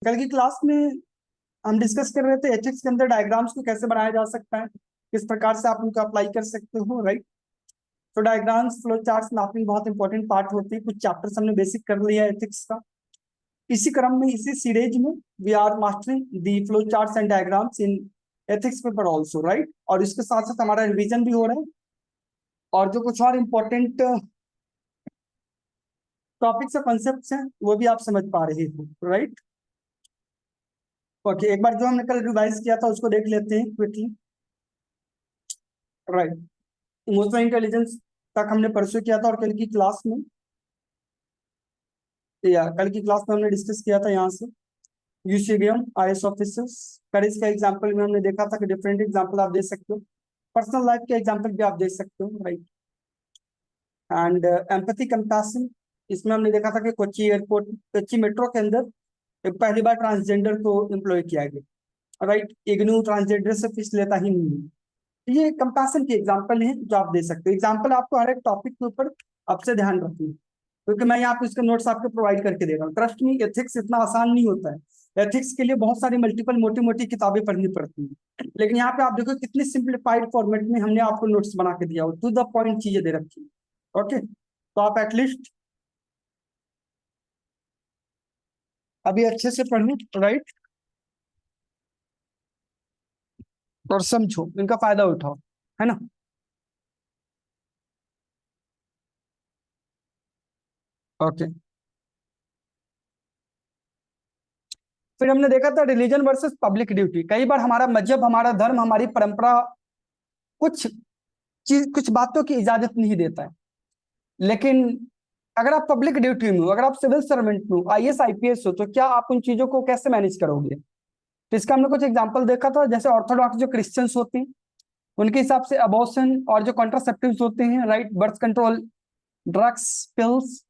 कल की क्लास में हम डिस्कस कर रहे थे एथिक्स के अंदर डायग्राम्स को कैसे बनाया जा सकता है, किस प्रकार से आप उनको अप्लाई कर सकते हो, राइट। तो डायग्राम्स, फ्लो चार्ट्स, मैपिंग बहुत इंपॉर्टेंट पार्ट होती है। कुछ चैप्टर्स हमने बेसिक कर लिया है एथिक्स का। इसी क्रम में, इसी सीरीज में we are mastering the flow charts and diagrams in ethics paper also, right. और इसके साथ साथ हमारा रिविजन भी हो रहा है और जो कुछ और इम्पोर्टेंट टॉपिक्स और कॉन्सेप्ट्स हैं वो भी आप समझ पा रहे हो, राइट। ओके, एक बार जो हमने कल रिवाइज किया था उसको देख लेते हैं क्विकली, राइट। इमोशनल इंटेलिजेंस तक हमने परसों किया था और कल की क्लास में हमने डिस्कस किया था यहाँ से यूसीबीएम, आईएएस ऑफिसर्स। करेज का एग्जांपल में हमने देखा था कि डिफरेंट एग्जांपल आप दे सकते हो, पर्सनल लाइफ के एग्जांपल भी आप दे सकते हो, राइट। एंड एम्पैथी कंपैशन, इसमें हमने देखा था कि कोच्चि मेट्रो के अंदर पहली बार ट्रांसजेंडर को एम्प्लॉय किया गया, राइट। इग्नू ट्रांसजेंडर से फीस लेता ही नहीं है। ये कंपैरिजन के एग्जांपल हैं जो आप दे सकते हो। एग्जांपल आपको हर एक टॉपिक के ऊपर आपसे ध्यान रखना है, क्योंकि मैं यहाँ पे इसके नोट्स आपको प्रोवाइड करके दे रहा हूँ। ट्रस्ट मी, एथिक्स इतना आसान नहीं होता है। एथिक्स के लिए बहुत सारी मल्टीपल मोटी मोटी किताबें पढ़नी पड़ती हैं, लेकिन यहाँ पे आप देखो कितनी सिंप्लीफाइड फॉर्मेट में हमने आपको नोट्स बना के दिया हो, टू द पॉइंट चीजें दे रखी है। ओके, तो आप एटलीस्ट अभी अच्छे से पढ़ो, राइट, और समझो, इनका फायदा उठाओ, है ना। ओके, फिर हमने देखा था रिलीजन वर्सेस पब्लिक ड्यूटी। कई बार हमारा मजहब, हमारा धर्म, हमारी परंपरा कुछ बातों की इजाजत नहीं देता है, लेकिन अगर आप पब्लिक ड्यूटी में हो, अगर आप सिविल सर्वेंट में हो, आईएएस आईपीएस हो, तो क्या आप उन चीजों को कैसे मैनेज करोगे। तो इसका हमने कुछ एग्जांपल देखा था। जैसे ऑर्थोडॉक्स जो क्रिश्चियंस होते हैं, उनके हिसाब से अबॉर्शन और जो कॉन्ट्रासेप्टिव्स होते हैं, right, birth control, drugs, pills,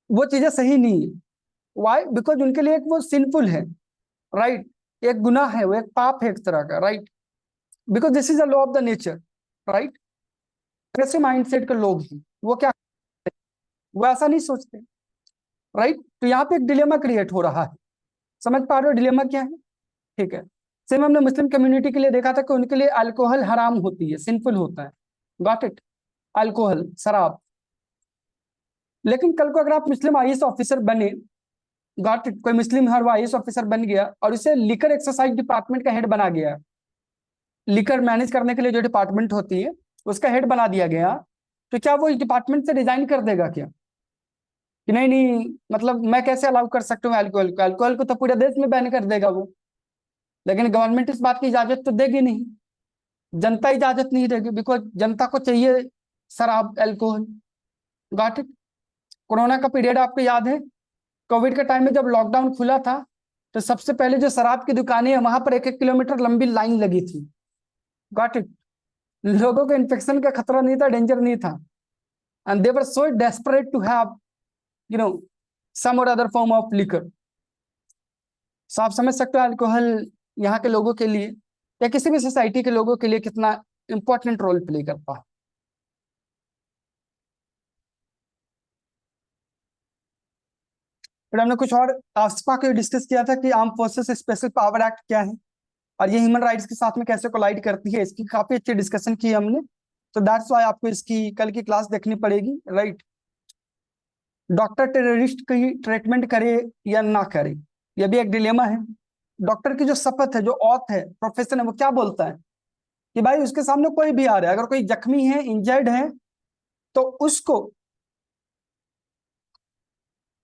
वो चीजें सही नहीं है। वाई? बिकॉज उनके लिए एक वो सिंफुल है, राइट, एक गुनाह है, वो एक पाप है एक तरह का, right. Because this is a law of the nature, right. कैसे माइंडसेट के लोग हैं, वो क्या, वो ऐसा नहीं सोचते, राइट। तो यहाँ पे एक डिलेमा क्रिएट हो रहा है। समझ पा रहे हो डिलेमा क्या है? ठीक है। सेम हमने मुस्लिम कम्युनिटी के लिए देखा था कि उनके लिए अल्कोहल हराम होती है, सिंफुल होता है। Got it? अल्कोहल, शराब। लेकिन कल को अगर आप मुस्लिम आईएएस ऑफिसर बने, गॉट इट, कोई मुस्लिम हर आईएएस ऑफिसर बन गया और इसे लिकर एक्सरसाइज डिपार्टमेंट का हेड बना गया, लिकर मैनेज करने के लिए जो डिपार्टमेंट होती है उसका हेड बना दिया गया, तो क्या वो इस डिपार्टमेंट से रिजाइन कर देगा क्या? कि नहीं नहीं, मतलब मैं कैसे अलाउ कर सकता हूँ अल्कोहल को? अल्कोहल को तो पूरे देश में बैन कर देगा वो, लेकिन गवर्नमेंट इस बात की इजाजत तो देगी नहीं, जनता इजाजत नहीं देगी, बिकॉज जनता को चाहिए शराब, अल्कोहल। Got it? कोरोना का पीरियड आपको याद है? कोविड के टाइम में जब लॉकडाउन खुला था, तो सबसे पहले जो शराब की दुकानें हैं वहां पर 1-1 किलोमीटर लंबी लाइन लगी थी। Got it? लोगों को इन्फेक्शन का खतरा नहीं था, डेंजर नहीं था, and they were so desperate to have you know some और other form of liquor. So आप समझ सकते हो अल्कोहल यहाँ के लोगों के लिए या किसी भी सोसाइटी के लोगों के लिए कितना इंपॉर्टेंट रोल प्ले करता है। फिर हमने कुछ और आसपा के डिस्कस किया था कि arm forces special power act क्या है और ये ह्यूमन राइट्स के साथ में कैसे कोलाइड करती है। इसकी काफी अच्छी डिस्कशन की हमने, तो दैट्स व्हाई आपको इसकी कल की क्लास देखनी पड़ेगी, राइट। डॉक्टर टेररिस्ट की ट्रीटमेंट करे या ना करे, यह भी एक डिलेमा है। डॉक्टर की जो शपथ है, जो ऑथ है, प्रोफेशन है, वो क्या बोलता है कि भाई उसके सामने कोई भी आ रहा है, अगर कोई जख्मी है, इंजर्ड है, तो उसको,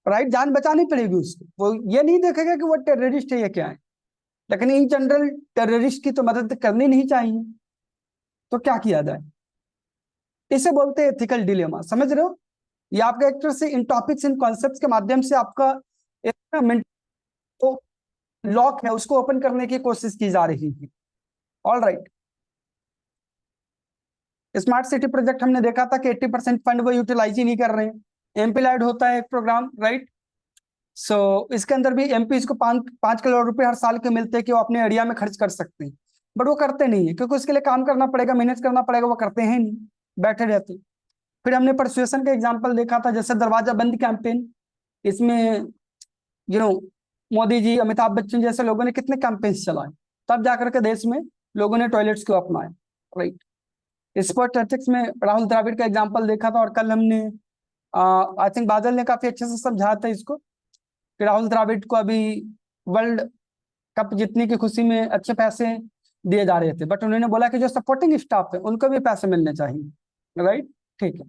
राइट, जान बचानी पड़ेगी उसको। वो ये नहीं देखेगा कि वो टेररिस्ट है या क्या है, लेकिन इन जनरल टेररिस्ट की तो मदद करनी नहीं चाहिए। तो क्या किया जाए, इसे बोलते हैं एथिकल डिलेमा। समझ रहे हो? ये आपके एक तरह से इन टॉपिक्स, इन कॉन्सेप्ट्स के माध्यम से आपका एक तो लॉक है उसको ओपन करने की कोशिश की जा रही है। All right. Smart city project हमने देखा था कि 80% फंड वो यूटिलाइज ही नहीं कर रहे हैं। एमपी लैड होता है एक प्रोग्राम, राइट। सो इसके अंदर भी एमपी को 5 करोड़ रुपए हर साल के मिलते हैं कि वो अपने एरिया में खर्च कर सकते हैं। बट वो करते नहीं है, क्योंकि उसके लिए काम करना पड़ेगा, मेहनत करना पड़ेगा, वो करते हैं नहीं, बैठे रहते। फिर हमने परसुएशन का एग्जाम्पल देखा था, जैसे दरवाजा बंद कैंपेन। इसमें मोदी जी, अमिताभ बच्चन जैसे लोगों ने कितने कैंपेन्स चलाए, तब जाकर के देश में लोगों ने टॉयलेट्स को अपनाए, राइट। स्पोर्ट एथिक्स में राहुल द्रविड़ का एग्जाम्पल देखा था, और कल हमने आई थिंक बादल ने काफी अच्छे से समझाया था इसको, कि राहुल द्रविड़ को अभी वर्ल्ड कप जीतने की खुशी में अच्छे पैसे दिए जा रहे थे, बट उन्होंने बोला कि जो सपोर्टिंग स्टाफ है उनको भी पैसे मिलने चाहिए, राइट। ठीक है,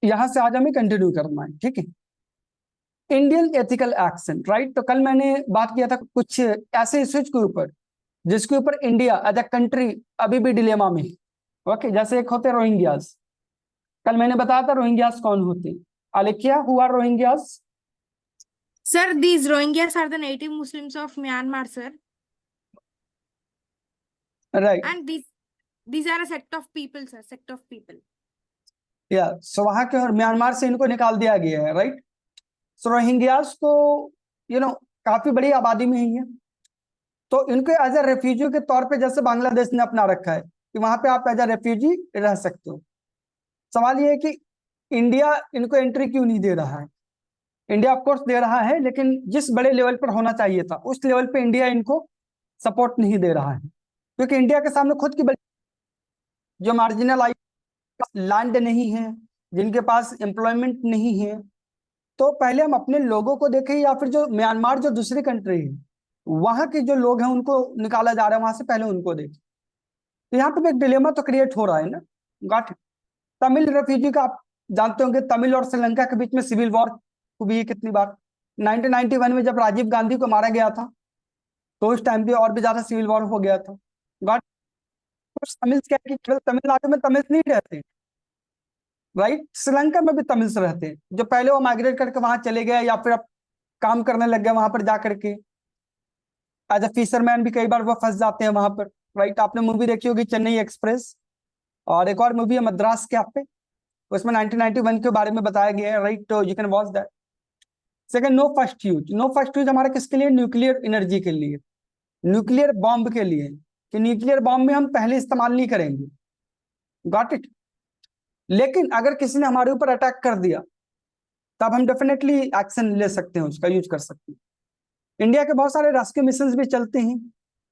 यहां से आज हमें कंटिन्यू करना है, ठीक है। Indian ethical action, right. तो कल मैंने बात किया था कुछ ऐसे इश्यूज के ऊपर जिसके ऊपर इंडिया एज अ कंट्री अभी भी डिलेमा में है, ओके। जैसे एक होते रोहिंग्यास, कल मैंने बताया था रोहिंग्यास कौन होते। आलेख्या, हुआ Rohingyas? Sir, these Rohingyas are the native Muslims of Myanmar, sir. Right, And these are a sect of people, sir. Sect of people. या सो वहां के और म्यांमार से इनको निकाल दिया गया है, राइट। सो रोहिंग्यास को काफी बड़ी आबादी में ही है, तो इनको एज ए रेफ्यूजी के तौर पे जैसे बांग्लादेश ने अपना रखा है कि वहां पे आप एज ए रेफ्यूजी रह सकते हो। सवाल ये है कि इंडिया इनको एंट्री क्यों नहीं दे रहा है। इंडिया ऑफ कोर्स दे रहा है, लेकिन जिस बड़े लेवल पर होना चाहिए था उस लेवल पे इंडिया इनको सपोर्ट नहीं दे रहा है, क्योंकि इंडिया के सामने खुद की जो मार्जिनल लैंड नहीं है, जिनके पास एम्प्लॉयमेंट नहीं है, तो पहले हम अपने लोगों को देखें, या फिर जो म्यांमार जो दूसरी कंट्री है वहां के जो लोग हैं उनको निकाला जा रहा है वहां से, पहले उनको देखें। तो यहाँ पे एक डिलेमा तो क्रिएट हो रहा है ना। गॉट। तमिल रेफ्यूजी का आप जानते होंगे, तमिल और श्रीलंका के बीच में सिविल वॉर हुई है कितनी बार। 1991 में जब राजीव गांधी को मारा गया था तो उस टाइम पे और भी ज्यादा सिविल वॉर हो गया था। गॉट। तमिल क्या है कि केवल तमिलनाडु में तमिल नहीं रहते, राइट। श्रीलंका में भी तमिल्स रहते हैं, जो पहले वो माइग्रेट करके वहां चले गए या फिर अब काम करने लग गए वहां पर जाकर के। एज अ फिशरमैन भी कई बार वो फंस जाते हैं वहां पर, राइट। आपने मूवी देखी होगी चेन्नई एक्सप्रेस, और एक और मूवी है मद्रास कैफे, उसमें 1991 के बारे में बताया गया है, राइट। तो you can watch that. Second, no first use. No first use हमारा किसके लिए? न्यूक्लियर एनर्जी के लिए, न्यूक्लियर बॉम्ब के लिए, कि न्यूक्लियर बॉम्ब में हम पहले इस्तेमाल नहीं करेंगे। Got it. लेकिन अगर किसी ने हमारे ऊपर अटैक कर दिया तब हम डेफिनेटली एक्शन ले सकते हैं, उसका यूज कर सकते हैं। इंडिया के बहुत सारे रेस्क्यू मिशन भी चलते हैं,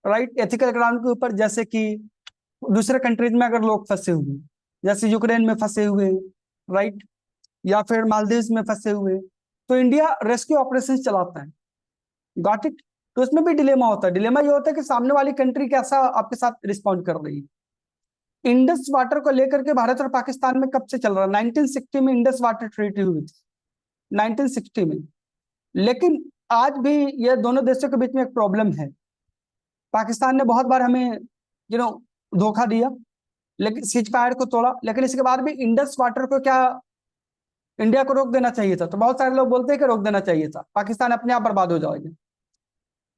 राइट, एथिकल ग्राउंड के ऊपर, जैसे कि दूसरे कंट्रीज में अगर लोग फंसे हुए, जैसे यूक्रेन में फंसे हुए, राइट, या फिर मालदीव में फंसे हुए, तो इंडिया रेस्क्यू ऑपरेशन चलाता है। Got it. तो उसमें भी डिलेमा होता है। डिलेमा ये होता है कि सामने वाली कंट्री कैसा आपके साथ रिस्पॉन्ड कर रही है। इंडस वाटर को लेकर के भारत और पाकिस्तान में कब से चल रहा है? 1960 में इंडस वाटर ट्रीटी हुई थी, 1960 में। लेकिन आज भी ये दोनों देशों के बीच में एक प्रॉब्लम है। पाकिस्तान ने बहुत बार हमें धोखा दिया, लेकिन सीज फायर को तोड़ा, लेकिन इसके बाद भी इंडस वाटर को क्या इंडिया को रोक देना चाहिए था? तो बहुत सारे लोग बोलते हैं कि रोक देना चाहिए था, पाकिस्तान अपने आप बर्बाद हो जाएगा,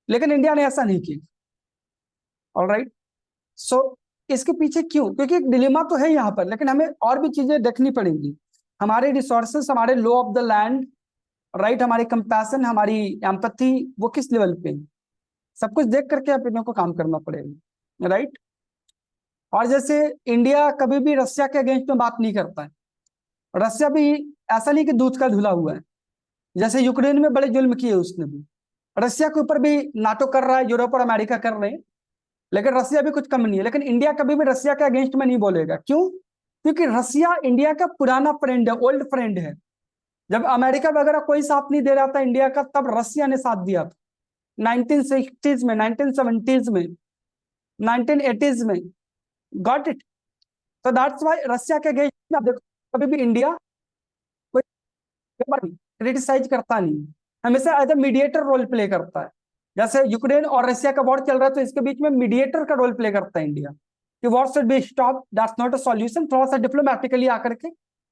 लेकिन इंडिया ने ऐसा नहीं किया। ऑलराइट। सो इसके पीछे क्यों? क्योंकि एक डिलेमा तो है यहाँ पर, लेकिन हमें और भी चीजें देखनी पड़ेंगी। हमारे रिसोर्सेस, हमारे law of the land, right, हमारी कंपैशन, हमारी एम्पैथी, वो किस लेवल पे, सब कुछ देख करके आप इनको काम करना पड़ेगा, राइट। और जैसे इंडिया कभी भी रशिया के अगेंस्ट में बात नहीं करता है। रशिया भी ऐसा नहीं कि दूध का धुला हुआ है, जैसे यूक्रेन में बड़े जुल्म किए उसने भी, रशिया के ऊपर भी नाटो कर रहा है, यूरोप और अमेरिका कर रहे हैं, लेकिन रशिया भी कुछ कम नहीं है। लेकिन इंडिया कभी भी रशिया के अगेंस्ट में नहीं बोलेगा। क्यों? क्योंकि रशिया इंडिया का पुराना फ्रेंड है, ओल्ड फ्रेंड है। जब अमेरिका वगैरह कोई साथ नहीं दे रहा था इंडिया का, तब रशिया ने साथ दिया था 1960s में, 1970s में, 1980s में। Got it. तो दैट्स व्हाई रशिया के अगेंस्ट में आप देखो कभी भी इंडिया कोई क्रिटिसाइज करता नहीं, हमेशा as a mediator role play करता है। जैसे यूक्रेन और रशिया का वॉर चल रहा है, तो इसके बीच में मीडिएटर का रोल प्ले करता है इंडिया, कि war should be stop, that's not a solution, थोड़ा सा डिप्लोमेटिकली आकर के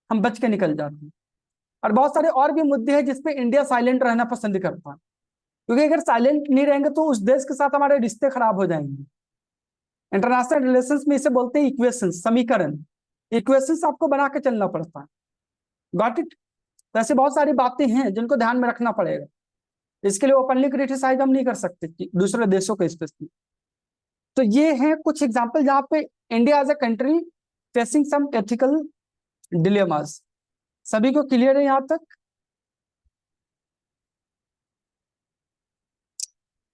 हम बच के निकल जाते हैं। और बहुत सारे और भी मुद्दे हैं जिसपे इंडिया साइलेंट रहना पसंद करता है, क्योंकि अगर साइलेंट नहीं रहेंगे तो उस देश के साथ हमारे रिश्ते खराब हो जाएंगे। इंटरनेशनल रिलेशंस में इसे बोलते हैं इक्वेशन, समीकरण। इक्वेशंस आपको बना के चलना पड़ता है। Got it. तो ऐसे बहुत सारी बातें हैं जिनको ध्यान में रखना पड़ेगा। इसके लिए ओपनली क्रिटिसाइज हम नहीं कर सकते कि दूसरे देशों को स्पेशली। तो ये हैं कुछ एग्जाम्पल जहां पे India as a country facing some ethical dilemmas. सभी को क्लियर है यहां तक?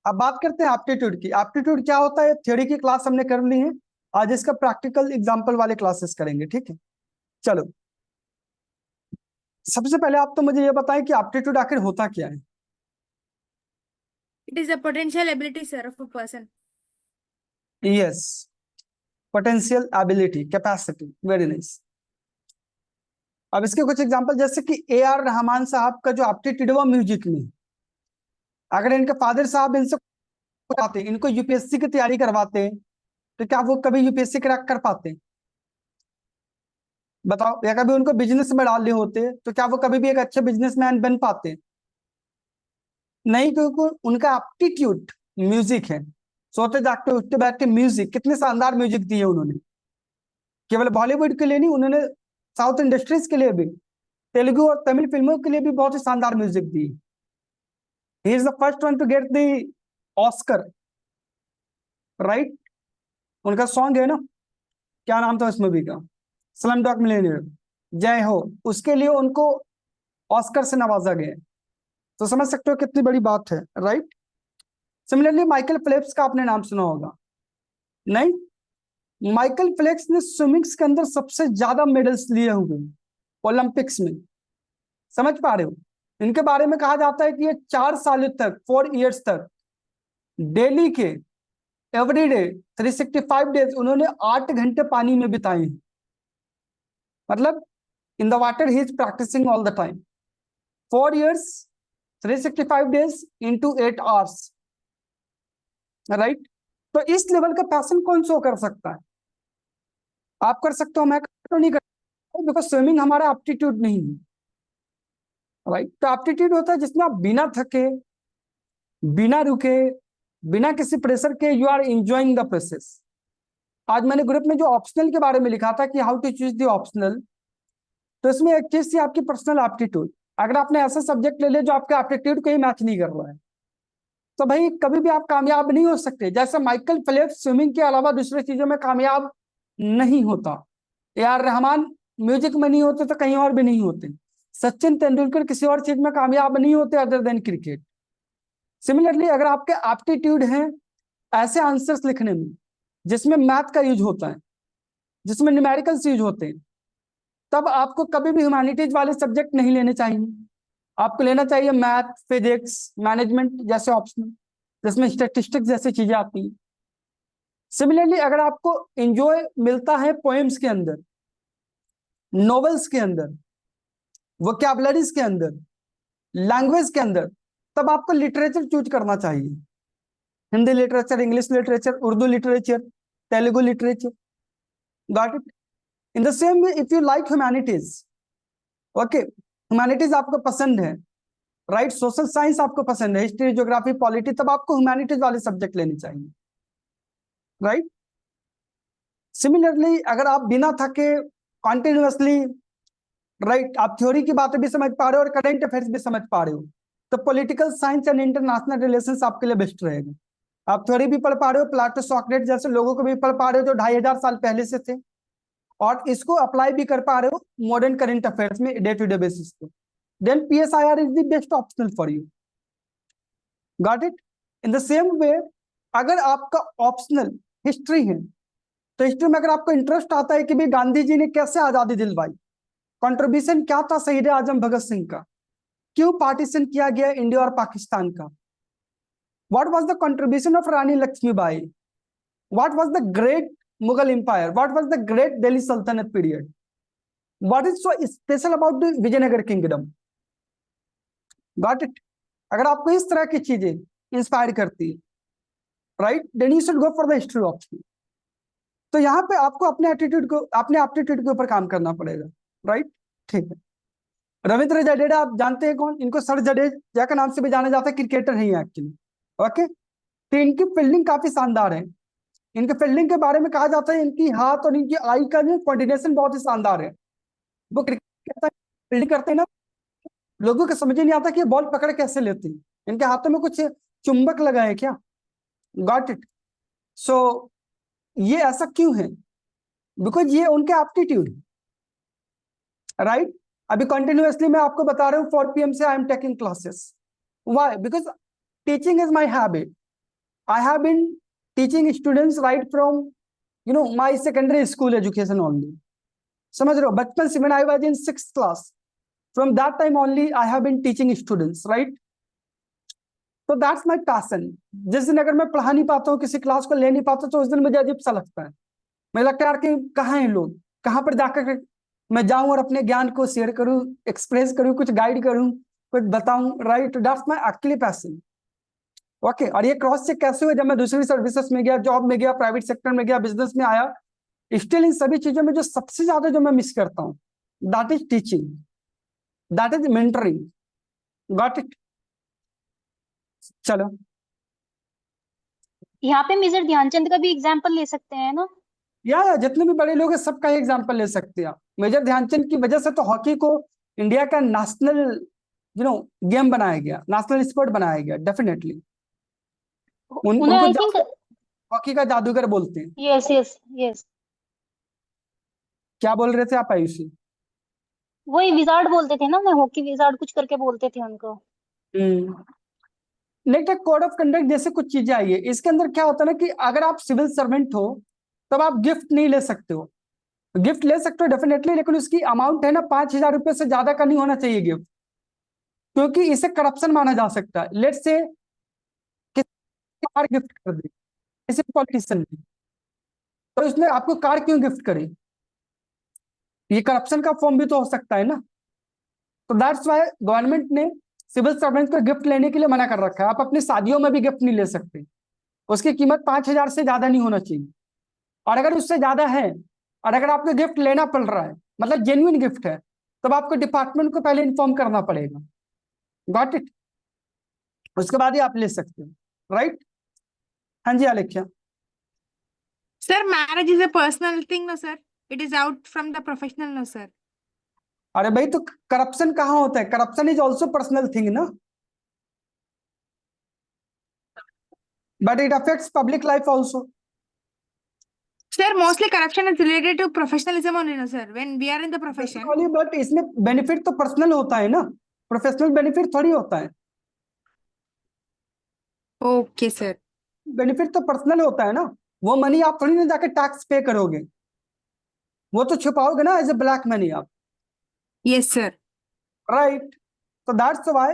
अब बात करते हैं एप्टीट्यूड की। एप्टीट्यूड क्या होता है? थ्योरी की क्लास हमने कर ली है, आज इसका प्रैक्टिकल एग्जाम्पल वाले क्लासेस करेंगे, ठीक है? चलो, सबसे पहले आप तो मुझे ये बताएं कि एप्टीट्यूड आखिर होता क्या है? It is a potential ability, sir, of a person. Yes, potential ability, capacity, very nice. अब इसके कुछ एग्जांपल, जैसे कि ए आर रहमान साहब का जो एप्टीट्यूड है वो म्यूजिक में। अगर इनके फादर साहब इनसे आते, इनको यूपीएससी की तैयारी करवाते, तो क्या वो कभी यूपीएससी क्रैक कर पाते? बताओ। या कभी उनको बिजनेस में डाले होते, तो क्या वो कभी भी एक अच्छे बिजनेसमैन बन पाते? नहीं, क्योंकि उनका एप्टीट्यूड म्यूजिक है। सोते जागते उठते बैठते म्यूजिक, कितने शानदार म्यूजिक दिए उन्होंने। केवल बॉलीवुड के लिए नहीं, उन्होंने साउथ इंडस्ट्रीज के लिए भी, तेलुगु और तमिल फिल्मों के लिए भी बहुत ही शानदार म्यूजिक दी। He is the first one to get the Oscar, right? उनका सॉन्ग है ना, क्या नाम था उस मूवी का? स्लम डॉग मिलियनेयर, जय हो, उसके लिए उनको ऑस्कर से नवाजा गया। तो समझ सकते हो कितनी बड़ी बात है, राइट? सिमिलरली माइकल फेल्प्स का आपने नाम सुना होगा, नहीं? माइकल फेल्प्स ने स्विमिंग्स के अंदर सबसे ज्यादा मेडल्स लिए हुए ओलंपिक्स में। समझ पा रहे हो? इनके बारे में कहा जाता है कि ये 4 साल तक, 4 इयर्स तक डेली के, एवरीडे 365 डेज उन्होंने 8 घंटे पानी में बिताए हैं। मतलब in the water he is practising all the time. 4 years, 365 days into 8 hours, right? तो इस लेवल का पैशन कौन शो कर सकता है? आप कर सकते हो, मैं तो नहीं कर सकता, बिकॉज स्विमिंग हमारा एप्टीट्यूड नहीं है, राइट? तो एप्टीट्यूड होता है जिसमें आप बिना थके, बिना रुके, बिना किसी प्रेशर के you are enjoying the process. आज मैंने ग्रुप में जो ऑप्शनल के बारे में लिखा था कि how to choose the optional, तो इसमें एक चीज थी आपकी पर्सनल एप्टीट्यूड। अगर आपने ऐसा सब्जेक्ट ले लिया जो आपके एप्टीट्यूड को ही मैच नहीं कर रहा है, तो भाई कभी भी आप कामयाब नहीं हो सकते। जैसे माइकल फेल्प्स स्विमिंग के अलावा दूसरी चीजों में कामयाब नहीं होता, ए आर रहमान म्यूजिक में नहीं होते तो कहीं और भी नहीं होते, सचिन तेंदुलकर किसी और चीज में कामयाब नहीं होते अदर देन क्रिकेट। सिमिलरली अगर आपके एप्टीट्यूड हैं ऐसे आंसर्स लिखने में जिसमें मैथ का यूज होता है, जिसमें न्यूमेरिकल्स यूज होते हैं, तब आपको कभी भी ह्यूमैनिटीज वाले सब्जेक्ट नहीं लेने चाहिए। आपको लेना चाहिए मैथ, फिजिक्स, मैनेजमेंट जैसे ऑप्शनल, जिसमें स्टैटिस्टिक्स जैसी चीजें आती हैं। सिमिलरली अगर आपको एंजॉय मिलता है पोएम्स के अंदर, नॉवेल्स के अंदर, वोकैबुलरीज के अंदर, लैंग्वेज के अंदर, तब आपको लिटरेचर चूज करना चाहिए। Hindi literature, English literature, Urdu literature, Telugu literature. Got it? In the same way if you like humanities, okay, humanities आपको पसंद है, राइट? सोशल साइंस आपको पसंद है, हिस्ट्री, ज्योग्राफी, पॉलिटी, तब आपको ह्यूमैनिटीज वाले सब्जेक्ट लेने चाहिए, राइट? सिमिलरली अगर आप बिना थके कॉन्टिन्यूअसली, राइट, आप थ्योरी की बातें भी समझ पा रहे हो और करंट अफेयर्स भी समझ पा रहे हो, तो political science and international relations आपके लिए बेस्ट रहेगा। आप थ्योरी भी पढ़ पा रहे हो, प्लाटो, सॉक्रेट जैसे लोगों को भी पढ़ पा रहे हो जो 2500 साल पहले से थे, और इसको अप्लाई भी कर पा रहे हो मॉडर्न करंट अफेयर्स में डे टू डे बेसिस पे, then PSIR is the best optional for you. Got it? In the same way अगर आपका ऑप्शनल हिस्ट्री है, तो हिस्ट्री में अगर आपको इंटरेस्ट आता है कि भाई गांधी जी ने कैसे आजादी दिलवाई, कंट्रीब्यूशन क्या था शहीद आजम भगत सिंह का, क्यों पार्टीशन किया गया इंडिया और पाकिस्तान का, what was the contribution of Rani Lakshmibai, what was the great Mughal empire, what was the great Delhi sultanate period, what is so special about the Vijayanagar kingdom. Got it? अगर आपको इस तरह की चीजें इंस्पायर करती है, right, then you should go for the history option. तो यहाँ पे आपको अपने एटीट्यूड को, अपने एप्टीट्यूड के ऊपर काम करना पड़ेगा, राइट? ठीक है। रविंद्र जडेजा आप जानते हैं कौन? इनको सर जडेजा के नाम से भी जाना जाता है, क्रिकेटर ही है एक्चुअली, ओके? तो इनकी फील्डिंग काफी शानदार है। इनके फील्डिंग के बारे में कहा जाता है इनकी हाथ और इनकी आई का जो कोऑर्डिनेशन बहुत ही शानदार है। वो क्रिकेट फील्डिंग करते हैं ना, लोगों को समझ ही नहीं आता कि ये बॉल पकड़ कैसे लेते हैं। इनके हाथों में कुछ चुंबक लगा है क्या? Got it? सो ये ऐसा क्यों है? बिकॉज ये उनके एप्टीट्यूड, राइट? अभी कंटिन्यूअसली मैं आपको बता रहा हूँ 4 PM से I am taking classes. Why? Because teaching is my habit. I have been teaching students right from my secondary school education only. समझ रहे हो? बचपन से, when I was in 6th class, from that time only I have been teaching students, right? So that's my passion. जिस दिन अगर मैं पढ़ा नहीं पाता हूँ, किसी क्लास को ले नहीं पाता, तो उस दिन मुझे अजीब सा लगता है. मुझे लगता है यार कि कहाँ हैं लोग, कहाँ पर जाकर मैं जाऊं और अपने ज्ञान को शेयर करूं, एक्सप्रेस करूं, कुछ गाइड करूं, कुछ बताऊं, right? That's my actually passion. Okay. और ये क्रॉस चेक कैसे हुआ? जब मैं दूसरी सर्विसेज में गया, जॉब में गया, प्राइवेट सेक्टर में गया, बिजनेस में आया, स्टिल इन सभी चीजों में जो सबसे ज्यादा जो मैं मिस करता हूँ, that is teaching, that is mentoring. Got it? चलो. यहाँ पे मेजर ध्यानचंद का भी एग्जाम्पल ले सकते हैं ना? या जितने भी बड़े लोग हैं सबका एग्जांपल ले सकते हैं आप. मेजर ध्यानचंद की वजह से तो हॉकी को इंडिया का नेशनल गेम बनाया गया, नेशनल स्पोर्ट बनाया गया. डेफिनेटली उन्हें आई थिंक हॉकी का जादूगर बोलते हैं. यस यस यस, क्या बोल रहे थे आप आयुषी? वही विजार्ड बोलते थे ना, मैं हॉकी विजार्ड कुछ करके बोलते थे उनको. नेक्स्ट, कोड ऑफ कंडक्ट जैसे कुछ चीजें आई है. इसके अंदर क्या होता है ना कि अगर आप सिविल सर्वेंट हो तब आप गिफ्ट नहीं ले सकते हो. गिफ्ट ले सकते हो डेफिनेटली, लेकिन उसकी अमाउंट है ना 5,000 रुपए से ज्यादा का नहीं होना चाहिए गिफ्ट, क्योंकि इसे करप्शन माना जा सकता है. लेट्स से कार गिफ्ट कर दे किसी पॉलिटिशियन ने, तो इसमें आपको कार क्यों गिफ्ट करे? ये करप्शन का फॉर्म भी तो हो सकता है ना. तो दैट्स वाई गवर्नमेंट ने सिविल सर्वेंट को गिफ्ट लेने के लिए मना कर रखा है. आप अपनी शादियों में भी गिफ्ट नहीं ले सकते, उसकी कीमत 5,000 से ज्यादा नहीं होना चाहिए. और अगर उससे ज्यादा है और अगर आपको गिफ्ट लेना पड़ रहा है, मतलब जेन्युइन गिफ्ट है, तब आपको डिपार्टमेंट को पहले इन्फॉर्म करना पड़ेगा. Got it? उसके बाद ही आप ले सकते हो, राइट? हाँ जी आलेख्या. Sir, marriage is a personal thing, no, sir? It is out from the professional, no, sir? अरे भाई, तो करप्शन कहाँ होता है? Corruption is also personal thing ना, but it affects public life also. Sir, mostly corruption is related to professionalism only, no, sir? When we are in the profession. But इसमें benefit तो personal होता है ना, professional benefit थोड़ी होता है. Okay, sir. Benefit तो पर्सनल होता है ना. वो मनी आप थोड़ी ना जाके टैक्स पे करोगे, वो तो छुपाओगे ना एज ए ब्लैक मनी आप. Yes, sir. राइट? तो दैट्स व्हाई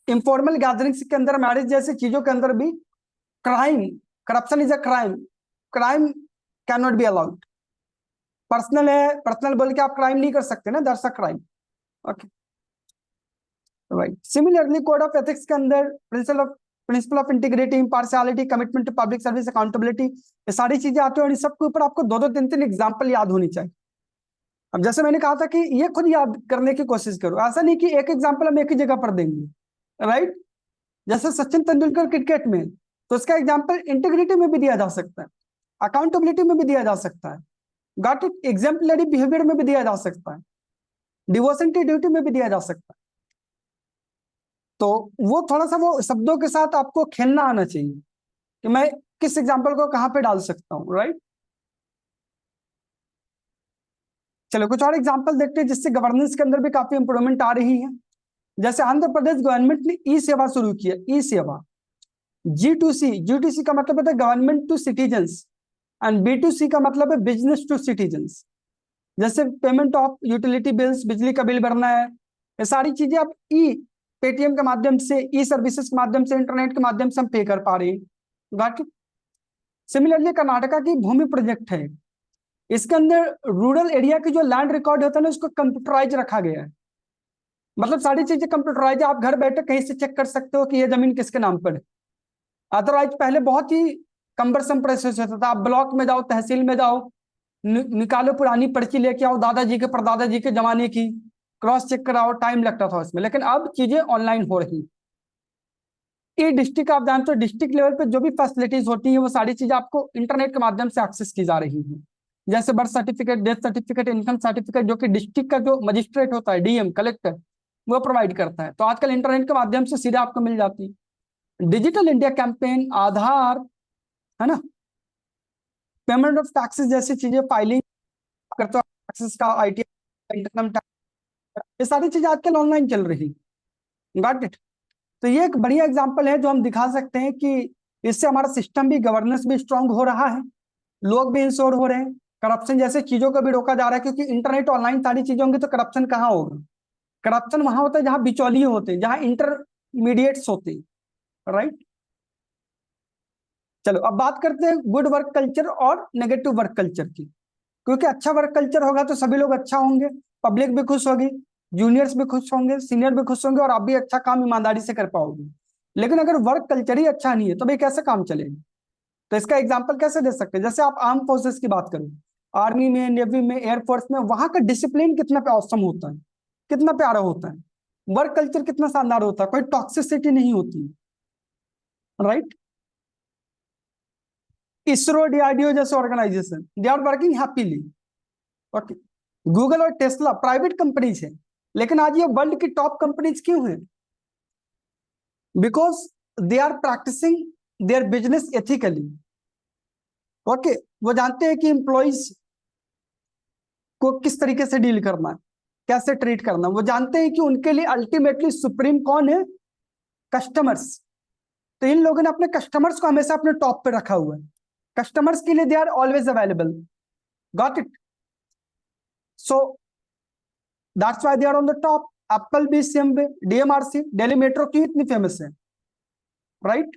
इंफॉर्मल गैदरिंग्स के अंदर, मैरिज जैसी चीजों के अंदर भी crime, corruption is a crime. Crime can not be allowed. Personal है, पर्सनल बोल के आप क्राइम नहीं कर सकते ना, that's a crime. Okay, right. Similarly code of ethics के अंदर principle of integrity, impartiality, commitment to public service, accountability, ये सारी चीजें आती है. और इन सबके ऊपर आपको 2-2, 3-3 एग्जाम्पल याद होनी चाहिए. अब जैसे मैंने कहा था कि ये खुद याद करने की कोशिश करो, ऐसा नहीं कि एक एग्जाम्पल हम एक ही जगह पर देंगे, राइट? जैसे सचिन तेंदुलकर क्रिकेट में, तो उसका एग्जाम्पल इंटीग्रिटी में भी दिया जा सकता है, अकाउंटेबिलिटी में भी दिया जा सकता है, गॉट इट? एग्जाम्पलरी बिहेवियर में भी दिया जा सकता है, डिवोशन टू ड्यूटी में भी दिया जा सकता है. तो वो थोड़ा सा वो शब्दों के साथ आपको खेलना आना चाहिए कि मैं किस एग्जाम्पल को कहां पे डाल सकता हूं, राइट? चलो कुछ और एग्जाम्पल देखते हैं जिससे गवर्नेंस के अंदर भी काफी इंप्रूवमेंट आ रही है. जैसे आंध्र प्रदेश गवर्नमेंट ने ई सेवा शुरू किया. ई सेवा, G2C. G2C का मतलब होता है government to citizens, and B2C का मतलब है बिजनेस टू सिटीजन्स. जैसे पेमेंट ऑफ यूटिलिटी बिल्स, बिजली का बिल भरना है, ये सारी चीजें आप ई पेटीएम के माध्यम से, ई सर्विसेज के माध्यम से, इंटरनेट के माध्यम से हम पे कर पा रहे हैं. Got it? सिमिलरली कर्नाटका की भूमि प्रोजेक्ट है, इसके अंदर रूरल एरिया की जो लैंड रिकॉर्ड होता है ना, उसको कंप्यूटराइज रखा गया है. मतलब सारी चीजें कंप्यूटराइज, आप घर बैठे कहीं से चेक कर सकते हो कि ये जमीन किसके नाम पर है. अदरवाइज पहले बहुत ही कंबरसम प्रोसेस होता था. आप ब्लॉक में जाओ, तहसील में जाओ, निकालो पुरानी पर्ची लेके आओ, दादाजी के परदादाजी के जमाने की, क्रॉस चेक कराओ, टाइम लगता था उसमें. लेकिन अब चीजें ऑनलाइन हो रही. ये डिस्ट्रिक्ट, आप जानते हो डिस्ट्रिक्ट लेवल पे जो भी फैसिलिटीज होती हैं वो सारी चीजें आपको इंटरनेट के माध्यम से एक्सेस की जा रही हैं. जैसे birth certificate, death certificate, income certificate, जो कि डिस्ट्रिक्ट का जो मजिस्ट्रेट होता है, DM, कलेक्टर, वो प्रोवाइड करता है। तो आजकल इंटरनेट के माध्यम से सीधे आपको मिल जाती है। डिजिटल इंडिया कैंपेन, आधार, है ना, पेमेंट ऑफ टैक्सेस जैसी चीजें, फाइलिंग करते हो टैक्सेस का, आईटी, इनकम टैक्स, ये सारी चीजें आजकल ऑनलाइन चल रही। Got it. तो ये एक बढ़िया एग्जांपल है जो हम दिखा सकते हैं कि इससे हमारा सिस्टम भी, गवर्नेंस भी स्ट्रांग हो रहा है, लोग भी इंश्योर हो रहे हैं, करप्शन जैसे चीजों को भी रोका जा रहा है। क्योंकि इंटरनेट ऑनलाइन सारी चीजें होंगी तो करप्शन कहाँ होगा? करप्शन वहां होता है जहां बिचौलिए होते हैं, जहां इंटरमीडिएट्स होते हैं, राइट। चलो अब बात करते हैं गुड वर्क कल्चर और नेगेटिव वर्क कल्चर की। क्योंकि अच्छा वर्क कल्चर होगा तो सभी लोग अच्छा होंगे, पब्लिक भी खुश होगी, जूनियर्स भी खुश होंगे, सीनियर भी खुश होंगे, और आप भी अच्छा काम ईमानदारी से कर पाओगे। लेकिन अगर वर्क कल्चर ही अच्छा नहीं है तो भाई कैसे काम चलेगा? तो इसका एग्जांपल कैसे दे सकते हैं? जैसे आप आर्म फोर्सेस की बात करो, आर्मी में, नेवी में, एयरफोर्स में, वहां का डिसिप्लिन कितना औसम होता है, कितना प्यारा होता है, वर्क कल्चर कितना शानदार होता है, कोई टॉक्सिसिटी नहीं होती, राइट। इसरो, डीआरडीओ जैसे organisation, they are working happily. Okay, Google और टेस्ला प्राइवेट कंपनीज है, लेकिन आज ये वर्ल्ड की टॉप कंपनीज क्यों हैं? Because they are practising their business ethically. Okay, वो जानते हैं कि एम्प्लॉइज को किस तरीके से डील करना है, कैसे ट्रीट करना। वो जानते हैं कि उनके लिए अल्टीमेटली सुप्रीम कौन है? कस्टमर्स। तो इन लोगों ने अपने कस्टमर्स को हमेशा अपने टॉप पे रखा हुआ है। कस्टमर्स के लिए they are always available. Got it. So that's why they are on the top. Apple भी same way, DMRC, Delhi metro क्यों इतनी फेमस है? राइट,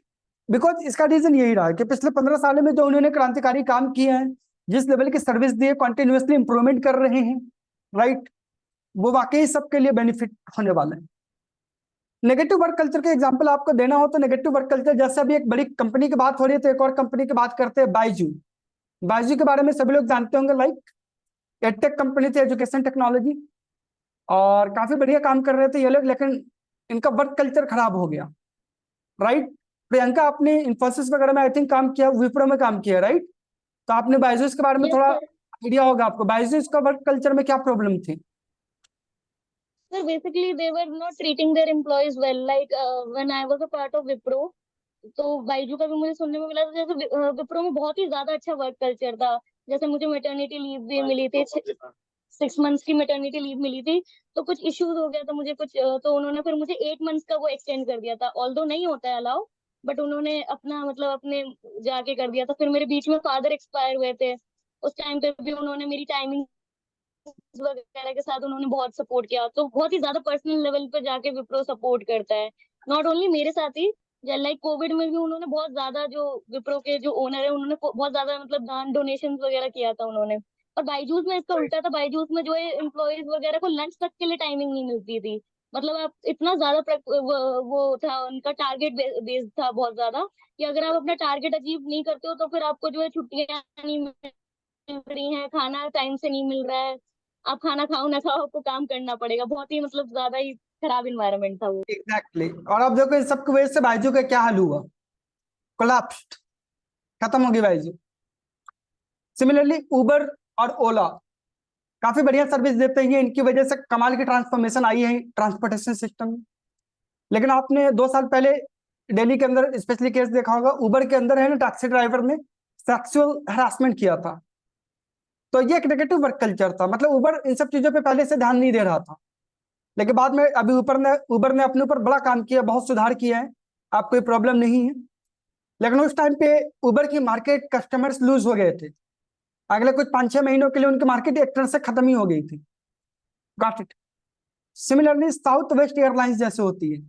बिकॉज इसका रीजन यही रहा है कि पिछले 15 सालों में जो उन्होंने क्रांतिकारी काम किए हैं, जिस लेवल की सर्विस दिए, कंटिन्यूअसली इंप्रूवमेंट कर रहे हैं, राइट, वो वाकई सबके लिए बेनिफिट होने वाला है। नेगेटिव वर्क कल्चर के एग्जांपल आपको देना हो तो नेगेटिव वर्क कल्चर, जैसे अभी एक बड़ी कंपनी की बात हो रही है तो एक और कंपनी की बात करते हैं, बायजू। बायजू के बारे में सभी लोग जानते होंगे, लाइक एडटेक कंपनी थी, एजुकेशन टेक्नोलॉजी, और काफी बढ़िया काम कर रहे थे ये लोग, लेकिन इनका वर्क कल्चर खराब हो गया, राइट। प्रियंका, आपने इन्फोसिस वगैरह में आई थिंक काम किया, विप्रो में काम किया, राइट। तो आपने बायजूस के बारे में Yes, थोड़ा sir. आइडिया होगा आपको, बायजूस का वर्क कल्चर में क्या प्रॉब्लम थी? Sir, basically they were not treating their employees well. Like when I was a part of Wipro, तो बाइजू का भी मुझे सुनने में मिला था, जैसे विप्रो में बहुत ही ज्यादा अच्छा वर्क कल्चर था। जैसे मुझे मैटरनिटी लीव भी मिली थी, 6 मंथ्स की मैटरनिटी लीव मिली थी। तो कुछ इश्यूज हो गया था मुझे कुछ, तो उन्होंने फिर मुझे 8 मंथ्स का वो एक्सटेंड कर दिया था। ऑल्दो नहीं होता है अलाउ, बट उन्होंने अपना मतलब अपने जाके कर दिया था। फिर मेरे बीच में फादर एक्सपायर हुए थे, उस टाइम पे भी उन्होंने मेरी टाइमिंग वगैरह के साथ उन्होंने बहुत सपोर्ट किया। तो बहुत ही ज्यादा पर्सनल लेवल पे जाके विप्रो सपोर्ट करता है, नॉट ओनली मेरे साथ ही। लाइक कोविड में भी उन्होंने बहुत ज्यादा, जो विप्रो के जो ओनर है उन्होंने बहुत ज्यादा मतलब दान डोनेशन वगैरह किया था उन्होंने। और बायजूस में इसका उल्टा था, बायजूस में जो है एम्प्लॉयज वगैरह को लंच तक के लिए टाइमिंग नहीं मिलती थी। मतलब आप इतना ज्यादा वो था उनका टारगेट बेस्ड था बहुत ज्यादा, कि अगर आप अपना टारगेट अचीव नहीं करते हो तो फिर आपको जो है छुट्टियां नहीं मिल रही हैं, खाना टाइम से नहीं मिल रहा है, आप खाना खाओ ना खाओ आपको काम करना पड़ेगा। बहुत ही मतलब ज्यादा ही खराब इन्वायरमेंट था वो। एग्जैक्टली। और अब देखो इन सबकी वजह से बायजू का क्या हाल हुआ? कोलैप्स्ड, खत्म हो गई बायजू। सिमिलरली उबर और ओला काफी बढ़िया सर्विस देते हैं, इनकी वजह से कमाल की ट्रांसफॉर्मेशन आई है ट्रांसपोर्टेशन सिस्टम में। लेकिन आपने 2 साल पहले दिल्ली के अंदर स्पेशली केस देखा होगा, उबर के अंदर है ना, टैक्सी ड्राइवर ने सेक्सुअल हरासमेंट किया था। तो ये एक नेगेटिव वर्क कल्चर था। मतलब उबर इन सब चीजों पे पहले से ध्यान नहीं दे रहा था, लेकिन बाद में अभी उबर ने अपने ऊपर बड़ा काम किया, बहुत सुधार किया है, आप कोई प्रॉब्लम नहीं है। लेकिन उस टाइम पे उबर की मार्केट कस्टमर्स लूज हो गए थे, अगले कुछ 5-6 महीनों के लिए उनकी मार्केट एक तरह से खत्म ही हो गई थी। Got it. Similarly south west airlines जैसे होती है,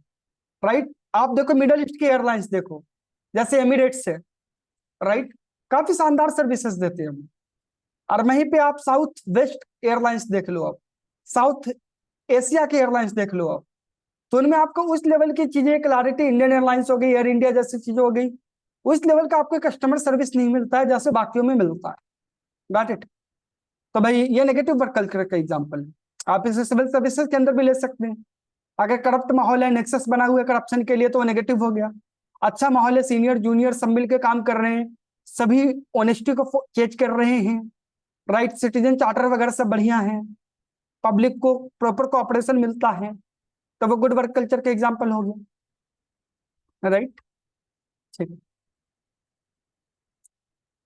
राइट। आप देखो मिडल ईस्ट की एयरलाइंस देखो, जैसे एमिरेट्स है, राइट, काफी शानदार सर्विसेज देते हैं हम। और वहीं पे आप साउथ वेस्ट एयरलाइंस देख लो, आप साउथ एशिया की एयरलाइंस देख लो आप, तो उनमें आपको उस लेवल की चीजें, क्लैरिटी, इंडियन एयरलाइंस हो गई, एयर इंडिया जैसी चीजें हो गई, उस लेवल का आपको कस्टमर सर्विस नहीं मिलता है जैसे बाकियों में मिलता है। Got it. तो भाई ये नेगेटिव वर्क कल्चर का एग्जांपल है। आप इसे सिविल सर्विसेज के अंदर भी ले सकते हैं। अगर करप्ट माहौल है, नेक्सस बना हुआ है करप्शन के लिए, तो वो नेगेटिव हो गया। अच्छा माहौल है, सीनियर जूनियर सब मिलकर काम कर रहे हैं, सभी ऑनेस्टी को चेज कर रहे हैं, राइट, सिटीजन चार्टर वगैरह सब बढ़िया है, पब्लिक को प्रॉपर कोऑपरेशन मिलता है, तो वो गुड वर्क कल्चर के एग्जाम्पल हो गया, राइट। ठीक है,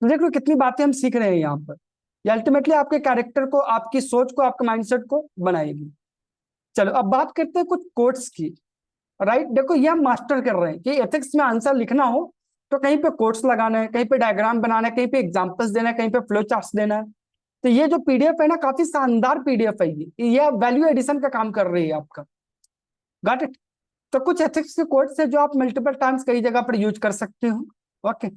तो देख लो कितनी बातें हम सीख रहे हैं यहाँ पर। ये अल्टीमेटली आपके कैरेक्टर को, आपकी सोच को, आपके माइंडसेट को बनाएगी। चलो अब बात करते हैं कुछ कोट्स की, राइट। देखो ये हम मास्टर कर रहे हैं कि एथिक्स में आंसर लिखना हो तो कहीं पे कोट्स लगाना है, कहीं पे डायग्राम बनाना है, कहीं पे एग्जांपल्स देना है, कहीं पे फ्लो चार्ट्स देना है। तो ये जो पीडीएफ है ना, काफी शानदार पीडीएफ है ये वैल्यू एडिशन का काम कर रही है आपका। Got it. तो कुछ एथिक्स के कोट्स है जो आप मल्टीपल टाइम्स कई जगह पर यूज कर सकते हो। ओके,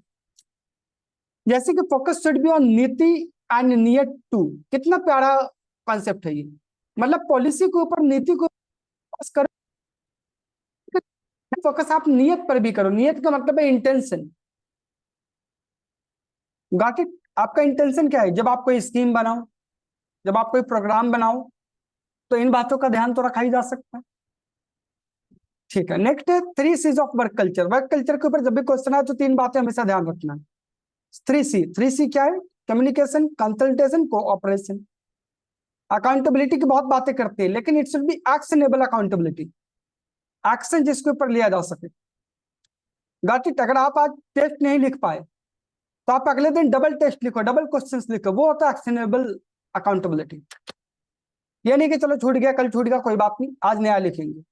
जैसे कि फोकस शुड बी ऑन नीति एंड नियत टू। कितना प्यारा कॉन्सेप्ट है ये, मतलब पॉलिसी के ऊपर, नीति को फोकस करो, फोकस आप नियत पर भी करो। नियत का मतलब है इंटेंशन। Got it. आपका इंटेंशन क्या है? जब आप कोई स्कीम बनाओ, जब आप कोई प्रोग्राम बनाओ, तो इन बातों का ध्यान तो रखा ही जा सकता है। ठीक है, नेक्स्ट है 3 C's of work culture. Work culture के ऊपर जब भी क्वेश्चन आए तो 3 बातें हमेशा ध्यान रखना है। 3C क्या है? Communication, consultation, cooperation. अकाउंटेबिलिटी की बहुत बातें करते हैं, लेकिन it should be actionable accountability, action जिसके ऊपर लिया जा सके। Got it. अगर आप आज टेस्ट नहीं लिख पाए तो आप अगले दिन डबल टेस्ट लिखो, डबल क्वेश्चंस लिखो, वो होता है एक्शनेबल अकाउंटेबिलिटी। ये नहीं कि चलो छूट गया, कल छूट गया, कोई बात नहीं, आज नया लिखेंगे,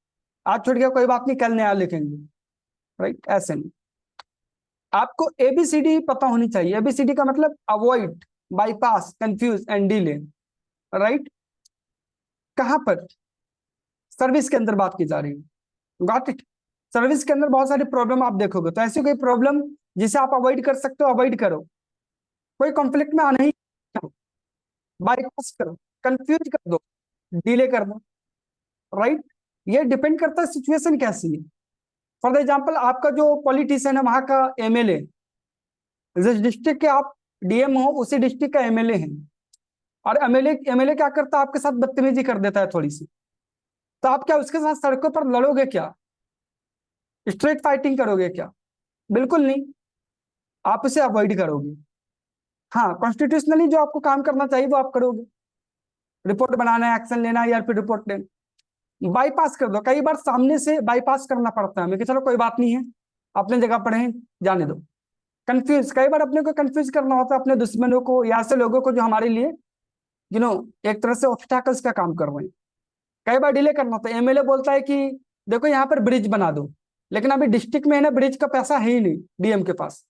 आज छूट गया कोई बात नहीं, कल नया लिखेंगे, राइट। ऐसे नहीं, आपको एबीसीडी पता होनी चाहिए। एबीसीडी का मतलब avoid, bypass, confuse and delay, right. कहां पर? सर्विस के अंदर बात की जा रही है। Got it. सर्विस के अंदर बहुत सारी प्रॉब्लम आप देखोगे, तो ऐसी कोई प्रॉब्लम जिसे आप अवॉइड कर सकते हो, अवॉइड करो। कोई कॉन्फ्लिक्ट में आना ही करो, बाईपास करो, कंफ्यूज कर दो, डिले कर दो, राइट। ये डिपेंड करता है सिचुएशन कैसी है। फॉर एग्जाम्पल, आपका जो पॉलिटिशियन है वहां का एमएलए, जिस डिस्ट्रिक्ट के आप डीएम हो उसी डिस्ट्रिक्ट का एमएलए है, और एमएलए एमएलए क्या करता है? आपके साथ बदतमीजी कर देता है थोड़ी सी, तो आप क्या उसके साथ सड़कों पर लड़ोगे क्या? स्ट्रेट फाइटिंग करोगे क्या? बिल्कुल नहीं, आप उसे अवॉइड करोगे। हाँ, कॉन्स्टिट्यूशनली जो आपको काम करना चाहिए वो आप करोगे, रिपोर्ट बनाना है, एक्शन लेना है, या फिर रिपोर्ट देना। बाईपास कर दो। कई बार सामने से बाईपास करना पड़ता है हमें कि चलो कोई बात नहीं है, अपने जगह पर हैं, जाने दो। कंफ्यूज, कई बार अपने को कंफ्यूज करना होता है अपने दुश्मनों को या ऐसे लोगों को जो हमारे लिए एक तरह से ऑब्स्टैकल्स का काम कर रहे हैं। कई बार डिले करना होता है। एमएलए बोलता है कि देखो यहाँ पर ब्रिज बना दो, लेकिन अभी डिस्ट्रिक्ट में है ना, ब्रिज का पैसा है ही नहीं डीएम के पास।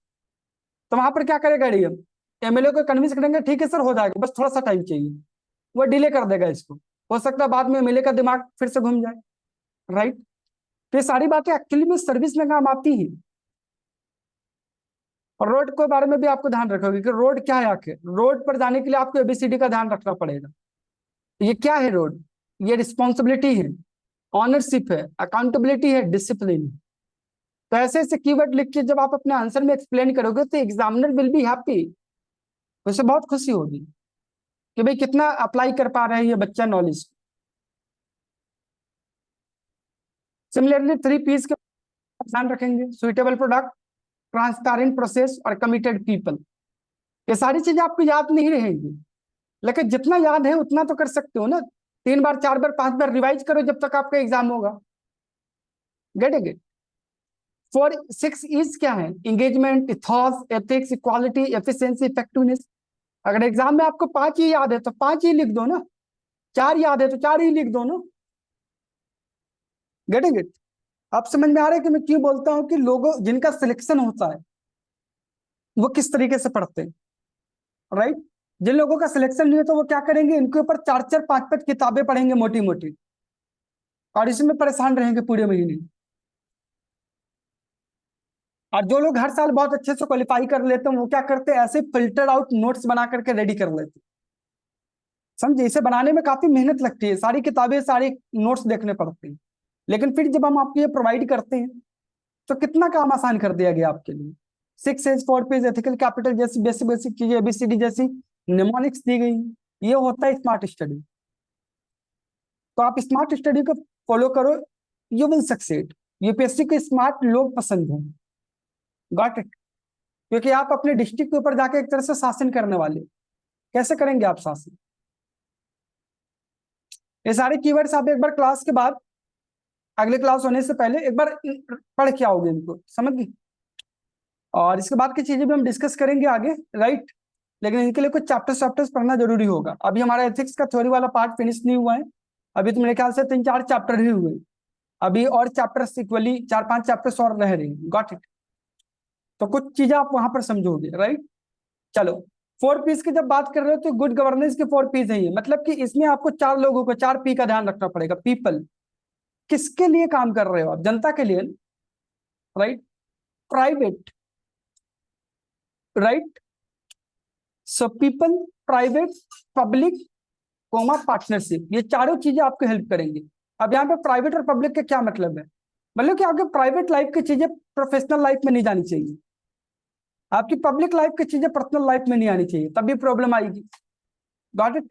तो वहां पर क्या करेगा डीएम? एमएलए को कन्विंस करेंगे, ठीक है सर हो जाएगा, बस थोड़ा सा टाइम चाहिए, वो डिले कर देगा इसको। हो सकता है बाद में एमएलए का दिमाग फिर से घूम जाए, राइट। तो ये सारी बातें एक्चुअली में सर्विस में काम आती हैं। और रोड के बारे में भी आपको ध्यान रखोगे कि रोड क्या है। आखिर रोड पर जाने के लिए आपको एबीसीडी का ध्यान रखना पड़ेगा। ये क्या है रोड? ये रिस्पॉन्सिबिलिटी है, ऑनरशिप है, अकाउंटेबिलिटी है, डिसिप्लिन। तो ऐसे ऐसे कीवर्ड लिख के जब आप अपने आंसर में एक्सप्लेन करोगे तो एग्जामिनर विल बी हैप्पी, उसे बहुत खुशी होगी कि भाई कितना अप्लाई कर पा रहे हैं ये बच्चा नॉलेज। सिमिलरली 3 P's के ध्यान रखेंगे, सुइटेबल प्रोडक्ट, ट्रांसपेरेंट प्रोसेस और कमिटेड पीपल। ये सारी चीजें आपको याद नहीं रहेंगी, लेकिन जितना याद है उतना तो कर सकते हो ना। 3 बार 4 बार 5 बार रिवाइज करो जब तक आपका एग्जाम होगा। Get it. 4 6 क्या है? Engagement, ethos, ethics, equality, efficiency, effectiveness. अगर एग्जाम में आपको 5 ही याद है तो 5 ही लिख दो ना, 4 याद है तो 4 ही लिख दो ना। Getting it? आप समझ में आ रहा है कि मैं क्यों बोलता हूं कि लोगों जिनका सिलेक्शन होता है वो किस तरीके से पढ़ते हैं, राइट। जिन लोगों का सिलेक्शन नहीं होता वो क्या करेंगे? इनके ऊपर 4 4 5 5 किताबें पढ़ेंगे मोटी मोटी, और इसमें परेशान रहेंगे पूरे महीने। और जो लोग हर साल बहुत अच्छे से क्वालिफाई कर लेते हैं वो क्या करते हैं? ऐसे फिल्टर आउट नोट्स बना करके रेडी कर लेते हैं। समझे? इसे बनाने में काफी मेहनत लगती है, सारी किताबें, सारे नोट्स देखने पड़ते हैं, लेकिन फिर जब हम आपको ये प्रोवाइड करते हैं तो कितना काम आसान कर दिया गया आपके लिए। 6 A's 4 P's, एथिकल कैपिटल जैसी बेसिक बेसिक चीजें, एबीसीडी जैसी निमोनिक्स दी गई। ये होता है स्मार्ट स्टडी। तो आप स्मार्ट स्टडी को फॉलो करो, यू विल सक्सेड। यूपीएससी को स्मार्ट लोग पसंद हैं। Got it? क्योंकि आप अपने डिस्ट्रिक्ट के ऊपर जाकर एक तरह से शासन करने वाले। कैसे करेंगे आप शासन? ये सारे कीवर्ड्स आप एक बार क्लास के बाद अगले क्लास होने से पहले एक बार पढ़ के आओगे इनको, समझ गई। और इसके बाद की चीजें भी हम डिस्कस करेंगे आगे, राइट। लेकिन इनके लिए कुछ चैप्टर्स पढ़ना जरूरी होगा। अभी हमारा एथिक्स का थ्योरी वाला पार्ट फिनिश नहीं हुआ है, अभी तो मेरे ख्याल से 3-4 चैप्टर ही हुए, अभी और चैप्टर्स इक्वली 4-5 चैप्टर्स और रह रहे हैं, गॉट इट। तो कुछ चीजें आप वहां पर समझोगे, राइट। चलो, 4 पीस की जब बात कर रहे हो तो गुड गवर्नेंस के 4 पीस है ये, मतलब कि इसमें आपको 4 लोगों को 4 पी का ध्यान रखना पड़ेगा। पीपल, किसके लिए काम कर रहे हो आप? जनता के लिए, right. Private, right. So people, private, public, comma partnership, ये चारों चीजें आपको हेल्प करेंगी। अब यहाँ पे प्राइवेट और पब्लिक का क्या मतलब है? मतलब कि आपके प्राइवेट लाइफ की चीजें प्रोफेशनल लाइफ में नहीं जानी चाहिए, आपकी पब्लिक लाइफ की चीजें पर्सनल लाइफ में नहीं आनी चाहिए, तभी प्रॉब्लम आएगी, गॉट इट।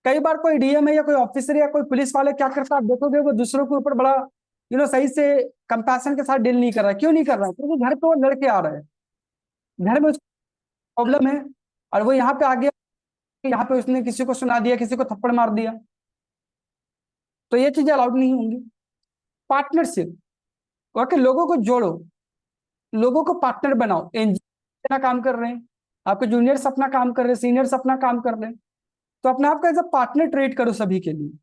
कई बार कोई डीएम है या कोई ऑफिसर या कोई पुलिस वाले क्या करता है, आप देखोगे वो दूसरों के ऊपर बड़ा सही से कंपैशन के साथ डील नहीं कर रहा है। क्यों नहीं कर रहा है? क्योंकि घर पे वो लड़के आ रहे हैं, घर में प्रॉब्लम है, और वो यहाँ पे आ गया, यहाँ पे उसने किसी को सुना दिया, किसी को थप्पड़ मार दिया, तो ये चीजें अलाउड नहीं होंगी। पार्टनरशिप, ओके, लोगों को जोड़ो, लोगों को पार्टनर बनाओ। एनजीओ अपना काम कर रहे हैं, आपके जूनियर्स अपना काम कर रहे हैं, सीनियर्स अपना काम कर रहे हैं, तो अपने आप को एज अ पार्टनर ट्रीट करो सभी के लिए।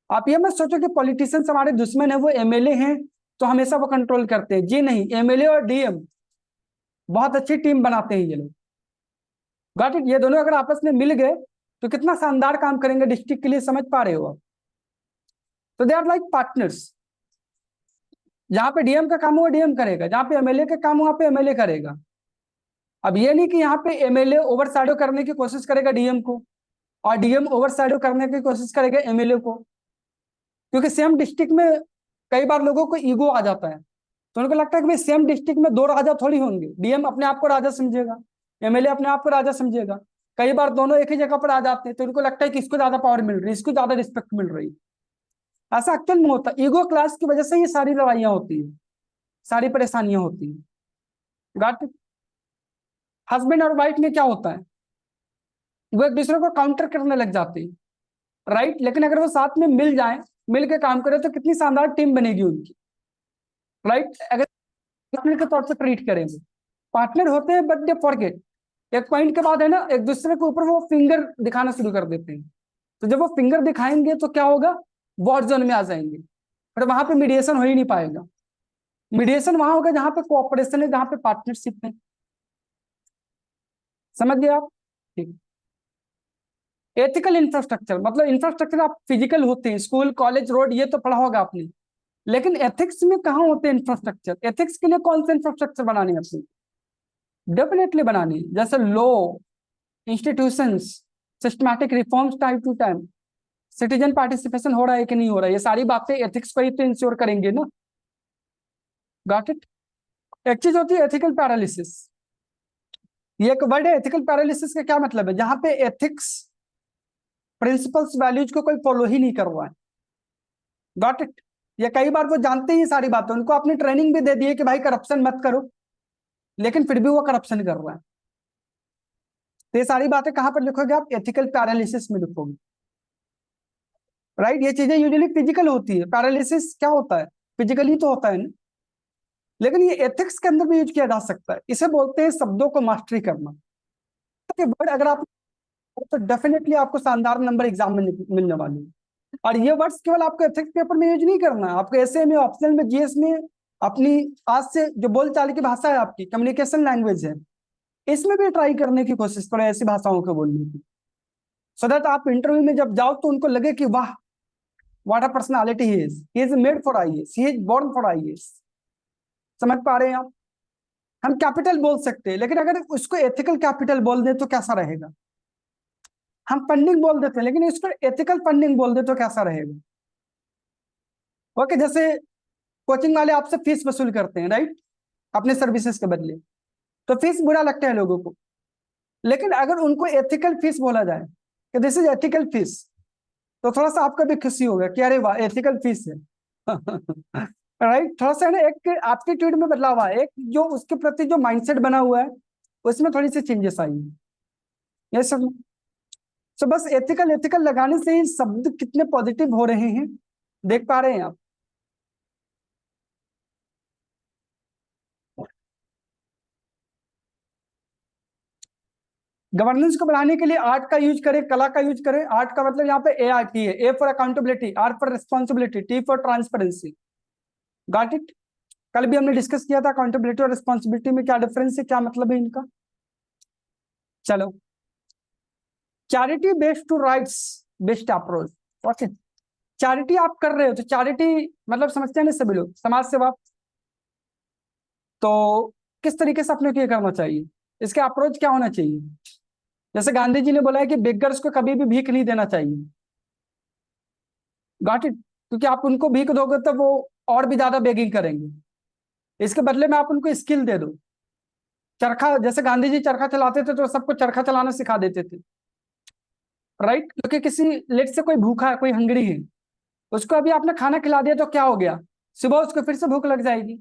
आप ये मत सोचो कि पॉलिटिशियंस हमारे दुश्मन है, वो एमएलए हैं तो हमेशा वो कंट्रोल करते हैं, जी नहीं। एमएलए और डीएम बहुत अच्छी टीम बनाते हैं ये लोग, गॉट इट। ये दोनों अगर आपस में मिल गए तो कितना शानदार काम करेंगे डिस्ट्रिक्ट के लिए, समझ पा रहे हो आप? तो दे आर लाइक पार्टनर्स। जहां पे डीएम का काम हुआ डीएम करेगा, जहां पे एमएलए का काम हुआ पे एमएलए करेगा। अब ये नहीं कि यहाँ पे एमएलए ओवरशैडो करने की कोशिश करेगा डीएम को, और डीएम ओवरशैडो करने की कोशिश करेगा एमएलए को, क्योंकि सेम डिस्ट्रिक्ट में कई बार लोगों को ईगो आ जाता है, तो उनको लगता है कि भाई सेम डिस्ट्रिक्ट में 2 राजा थोड़ी होंगे। डीएम अपने आप को राजा समझेगा, एमएलए अपने आप को राजा समझेगा, कई बार दोनों एक ही जगह पर आ जाते हैं, तो उनको लगता है कि इसको ज्यादा पावर मिल रही है, इसको ज्यादा रिस्पेक्ट मिल रही है। ऐसा एक्चुअल में होता है, ईगो क्लास की वजह से ये सारी लड़ाइयां होती है, सारी परेशानियां होती है, गॉट। हस्बैंड और वाइफ में क्या होता है, वो एक दूसरे को काउंटर करने लग जाते हैं, राइट। लेकिन अगर वो साथ में मिल जाए, मिल के काम करें, तो कितनी शानदार टीम बनेगी उनकी, राइट। अगर पार्टनर के तौर पर ट्रीट करेंगे, पार्टनर होते हैं बट दे फॉरगेट, एक पॉइंट के बाद है ना, एक दूसरे के ऊपर वो फिंगर दिखाना शुरू कर देते हैं। तो जब वो फिंगर दिखाएंगे तो क्या होगा, वॉर जोन में आ जाएंगे, पर वहां पे मीडिएशन हो ही नहीं पाएगा। मीडिएशन वहां होगा जहां पे कोऑपरेशन है, जहां पे पार्टनरशिप है, समझ गए आप? ठीक। एथिकल इंफ्रास्ट्रक्चर, मतलब इंफ्रास्ट्रक्चर आप फिजिकल होते हैं, स्कूल, कॉलेज, रोड, ये तो पढ़ा होगा आपने, लेकिन एथिक्स में कहाँ होते हैं इंफ्रास्ट्रक्चर? एथिक्स के लिए कौन से इंफ्रास्ट्रक्चर बनाने हैं आपने? डेफिनेटली बनानी, जैसे law, institutions, systematic reforms time to time, citizen participation हो रहा है कि नहीं हो रहा है, ये सारी बातें एथिक्स पर ही तो इंश्योर करेंगे ना, गॉट इट। एक चीज होती है एथिकल पैरालिसिस, ये एक वर्ड है। एथिकल पैरालिसिस का क्या मतलब है? जहां पे एथिक्स, प्रिंसिपल्स, वैल्यूज को कोई फॉलो ही नहीं कर रहा है, गॉट इट। ये कई बार वो जानते ही सारी बातें, उनको अपनी ट्रेनिंग भी दे दी है कि भाई करप्शन मत करो, लेकिन फिर भी वो करप्शन कर रहा है। तो ये सारी बातें कहां पर लिखोगे आप? एथिकल पैरालिसिस में लिखोगे, राइट। ये चीजें यूजुअली फिजिकल होती है, पैरालिसिस क्या होता है? फिजिकली तो होता है ना, लेकिन ये एथिक्स के अंदर भी यूज किया जा सकता है। इसे बोलते हैं शब्दों को मास्टरी करना। तो ये वर्ड अगर आप, तो डेफिनेटली आपको शानदार नंबर एग्जाम में मिलने वाले हैं। और ये वर्ड्स केवल आपको एथिक्स पेपर में यूज नहीं करना है, आपको एसए में, ऑप्शनल में, जीएस में, अपनी आज से जो बोलचाल की भाषा है, आपकी कम्युनिकेशन लैंग्वेज है, इसमें भी ट्राई करने की कोशिश करो ऐसी भाषाओं को बोलने की, सो दैट आप इंटरव्यू में जब जाओ तो उनको लगे कि वाह, what a personality he is made for IAS, he is born for IAS. समझ पा रहे हैं आप? हम कैपिटल बोल सकते हैं, लेकिन अगर उसको एथिकल कैपिटल बोल दे तो कैसा रहेगा? हम फंडिंग बोल देते हैं, लेकिन इसको एथिकल फंडिंग बोल दे तो कैसा रहेगा? ओके, जैसे कोचिंग वाले आपसे फीस वसूल करते हैं, राइट, अपने सर्विसेज के बदले, तो फीस बुरा लगता है लोगों को, लेकिन अगर उनको एथिकल फीस बोला जाए कि दिस इज एथिकल फीस, तो थोड़ा सा आपका भी खुशी होगा कि अरे वाह, एथिकल फीस है। राइट, थोड़ा सा ना एक एप्टीट्यूड में बदलाव आया, एक जो उसके प्रति जो माइंडसेट बना हुआ है उसमें थोड़ी सी चेंजेस आई है, ये सब। तो बस एथिकल एथिकल लगाने से ही शब्द कितने पॉजिटिव हो रहे हैं, देख पा रहे हैं आप? गवर्नेंस को बढ़ाने के लिए आर्ट का यूज करें, कला का यूज करें। आर्ट का मतलब यहाँ पे ART है, A for accountability, R for responsibility, T for transparency. Got it? कल भी हमने डिस्कस किया था अकाउंटेबिलिटी और रिस्पॉन्सिबिलिटी में क्या डिफरेंस है, क्या मतलब है इनका। चलो, charity based to rights based approach. Okay, charity आप कर रहे हो तो चैरिटी मतलब समझते हैं ना सभी लोग, समाज सेवा। तो किस तरीके से अपने को ये करना चाहिए, इसका अप्रोच क्या होना चाहिए। जैसे गांधी जी ने बोला है कि बेगर्स को कभी भी भीख नहीं देना चाहिए। Got it? क्योंकि आप उनको भीख दोगे तो वो और भी ज्यादा बेगिंग करेंगे। इसके बदले में आप उनको स्किल दे दो। चरखा, जैसे गांधी जी चरखा चलाते थे तो सबको चरखा चलाना सिखा देते थे, राइट। क्योंकि किसी लेट से कोई भूखा है, कोई हंगरी है, उसको अभी आपने खाना खिला दिया तो क्या हो गया, सुबह उसको फिर से भूख लग जाएगी,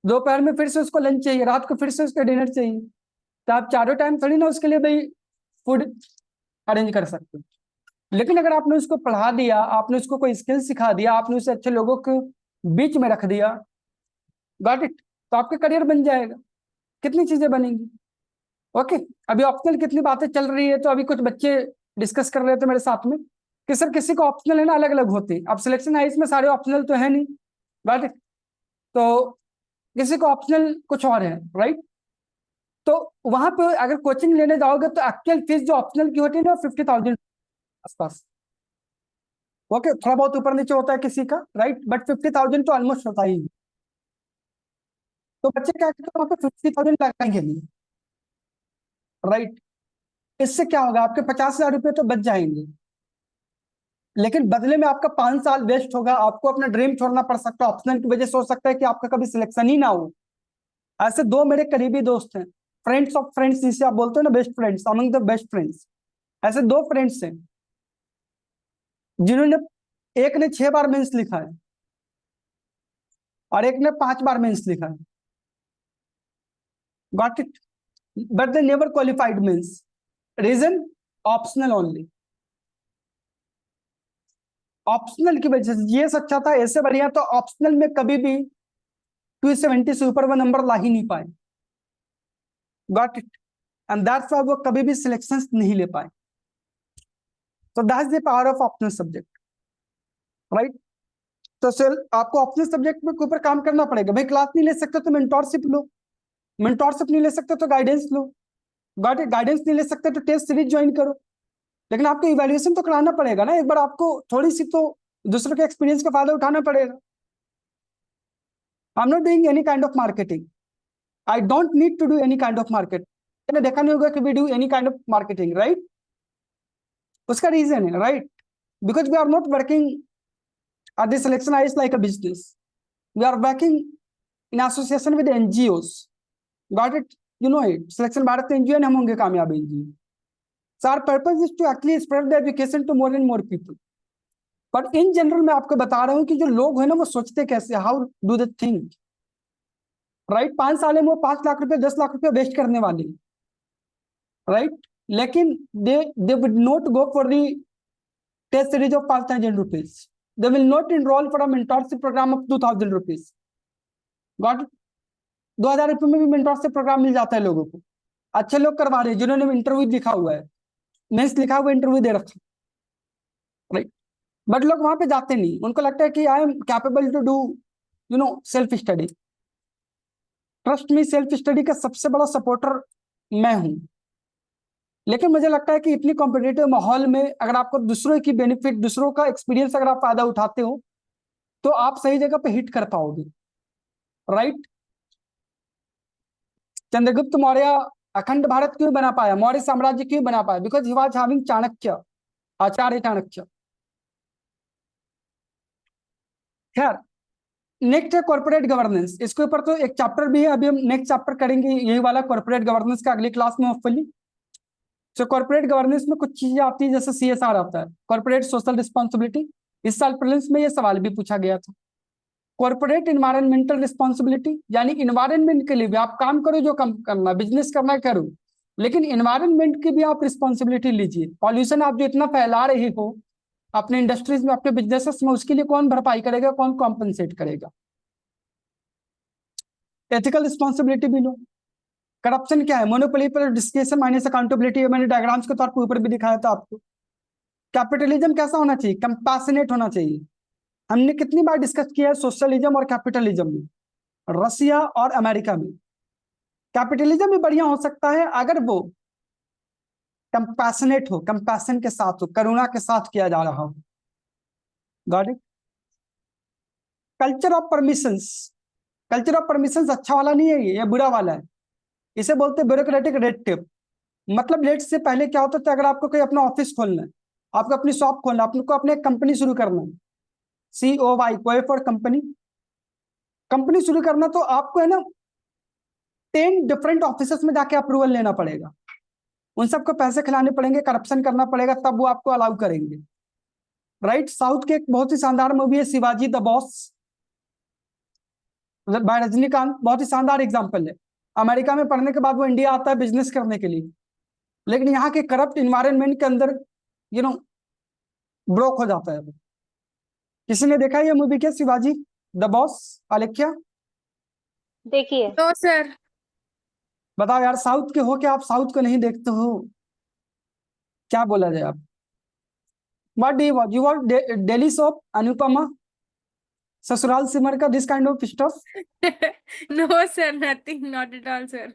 दोपहर में फिर से उसको लंच चाहिए, रात को फिर से उसको डिनर चाहिए। तो आप चारों टाइम थोड़ी ना उसके लिए भाई फूड अरेंज कर सकते हो। लेकिन अगर आपने उसको पढ़ा दिया, आपने उसको कोई स्किल सिखा दिया, आपने उसे अच्छे लोगों के बीच में रख दिया, गॉट इट, तो आपका करियर बन जाएगा, कितनी चीजें बनेंगी। ओके, अभी ऑप्शनल कितनी बातें चल रही है, तो अभी कुछ बच्चे डिस्कस कर रहे थे मेरे साथ में कि सर किसी को ऑप्शनल है ना अलग अलग होते हैं। अब सिलेक्शन आइस में सारे ऑप्शनल तो है नहीं, गॉट इट, तो किसी को ऑप्शनल कुछ और है, राइट। तो वहां पे अगर कोचिंग लेने जाओगे तो एक्चुअल फीस जो ऑप्शनल की होती है ना 50,000 आसपास। ओके, थोड़ा बहुत ऊपर नीचे होता है किसी का, राइट, बट 50,000 तो ऑलमोस्ट होता ही है। तो बच्चे क्या करते हैं, वहां पे 50,000 लगाएंगे नहीं, राइट। इससे क्या होगा, आपके 50,000 रुपये तो बच जाएंगे, लेकिन बदले में आपका 5 साल वेस्ट होगा। आपको अपना ड्रीम छोड़ना पड़ सकता है, ऑप्शनल की वजह से हो सकता है कि आपका कभी सिलेक्शन ही ना हो। ऐसे दो मेरे करीबी दोस्त हैं, फ्रेंड्स ऑफ फ्रेंड्स जिसे आप बोलते हो ना, best friends among the best friends. ऐसे दो फ्रेंड्स हैं जिन्होंने, एक ने 6 बार मेंस लिखा है और एक ने 5 बार मेंस लिखा है, got it, but they never qualified mains. Reason, optional only, optional की वजह से। ये सच्चा था, ऐसे बढ़िया तो ऑप्शनल में कभी भी 270 से ऊपर वो नंबर ला ही नहीं पाए, got it, and that's why वो कभी भी सिलेक्शंस नहीं ले पाए। तो that's the power of optional subject, right. तो सर आपको ऑप्शनल सब्जेक्ट में के ऊपर काम करना पड़ेगा। भाई क्लास नहीं ले सकते तो मेंटोरशिप लो, मेंटोरशिप नहीं ले सकते तो guidance low, got it, guidance नहीं ले सकते तो टेस्ट सीरीज ज्वाइन करो। लेकिन आपको इवैल्यूएशन तो कराना पड़ेगा ना एक बार, आपको थोड़ी सी तो दूसरों के एक्सपीरियंस का फायदा उठाना पड़ेगा। I am not doing any kind of marketing, I don't need to do any kind of market. मैंने देखा नहीं होगा कि we do any kind of marketing, right. उसका रीजन है, right, because we are not working at the selection is like a business. We are working in association with NGOs. Got it? You know it. Selection Bharat NGO and हम होंगे कामयाब NGO. So our purpose is to actually spread the education to more and more people. But in general मैं आपको बता रहा हूँ कि जो लोग हैं ना वो सोचते कैसे, how do they think? Right? 5 साल में वो 5 लाख रुपए 10 लाख रुपए वेस्ट करने वाले, right? लेकिन they would not go for the test series of 5,000 rupees. They will not enroll for a mentorship program of 2,000 rupees. Got it? 2,000 रुपये में भी मेंटोरशिप प्रोग्राम मिल जाता है लोगों को। अच्छे लोग करवा रहे हैं जिन्होंने इंटरव्यू लिखा हुआ है, मेंस लिखा हुआ इंटरव्यू दे रखा, राइट। बट लोग वहां पे जाते नहीं, उनको लगता है कि I am capable to do self study. Trust me, self study का सबसे बड़ा सपोर्टर मैं हूं। लेकिन मुझे लगता है कि इतनी कॉम्पिटिटिव माहौल में अगर आपको दूसरों की बेनिफिट, दूसरों का एक्सपीरियंस अगर आप फायदा उठाते हो तो आप सही जगह पे हिट कर पाओगे, राइट। चंद्रगुप्त मौर्य अखंड भारत क्यों बना पाया, मौर्य साम्राज्य क्यों बना पाया, because he was having Chanakya, Acharya Chanakya. खैर, नेक्स्ट है कॉर्पोरेट गवर्नेंस। इसके ऊपर तो एक चैप्टर भी है, अभी हम नेक्स्ट चैप्टर करेंगे यही वाला कॉर्पोरेट गवर्नेंस का अगली क्लास में होपफुली। तो कॉर्पोरेट गवर्नेंस में कुछ चीजें आती है, जैसे CSR आता है, कॉर्पोरेट सोशल रिस्पॉन्सिबिलिटी। इस साल प्रीलिम्स में ये सवाल भी पूछा गया था। कॉर्पोरेट इन्वायरमेंटल रिस्पॉन्सिबिलिटी, यानी इन्वायरमेंट के लिए भी आप काम करो, जो काम करना, बिजनेस करना करो, लेकिन इन्वायरमेंट की भी आप रिस्पॉन्सिबिलिटी लीजिए। पॉल्यूशन आप जो इतना फैला रहे हो अपने इंडस्ट्रीज में, अपने बिजनेसेस में, उसके लिए कौन भरपाई करेगा, कौन कॉम्पनसेट करेगा। एथिकल रिस्पॉन्सिबिलिटी भी लो, करप्शन क्या है? मोनोपोली पर डिस्क्रिप्शन माइनस अकाउंटेबिलिटी, मैंने डायग्राम्स के तौर पर ऊपर भी दिखाया था आपको। कैपिटलिज्म कैसा होना चाहिए? कंपैशनेट होना चाहिए। हमने कितनी बार डिस्कस किया है सोशलिज्म और कैपिटलिज्म में, रसिया और अमेरिका में। कैपिटलिज्म भी बढ़िया हो सकता है अगर वो कंपैशनेट हो, कंपैशन के साथ हो, करुणा के साथ किया जा रहा हो। Got it? Culture of permissions, culture of permissions अच्छा वाला नहीं है, ये बुरा वाला है। इसे बोलते हैं ब्यूरोक्रेटिक रेड टेप। मतलब लेट से पहले क्या होता था, अगर आपको कोई अपना ऑफिस खोलना है, आपको अपनी शॉप खोलना है, आपको अपने कंपनी शुरू करना है, COY कोई फॉर कंपनी, कंपनी शुरू करना, तो आपको है ना 10 डिफरेंट ऑफिसेस में जाके अप्रूवल लेना पड़ेगा, उन सबको पैसे खिलाने पड़ेंगे, करप्शन करना पड़ेगा, तब वो आपको अलाउ करेंगे। राइट? साउथ के एक बहुत ही शानदार मूवी है Shivaji the boss by Rajinikanth, बहुत ही शानदार एग्जाम्पल है। अमेरिका में पढ़ने के बाद वो इंडिया आता है बिजनेस करने के लिए, लेकिन यहाँ के करप्ट इन्वायरमेंट के अंदर ब्रोक हो जाता है वो। किसी ने देखा ये मूवी क्या, शिवाजी द बॉस? आलेख्या देखिए नो सर। बताओ यार, साउथ के हो क्या आप साउथ को नहीं देखते हो? क्या बोला जाए आप? What do you want? Daily soap, Anupama, Sasural Simar Ka, this kind of stuff? No sir, nothing, not at all sir.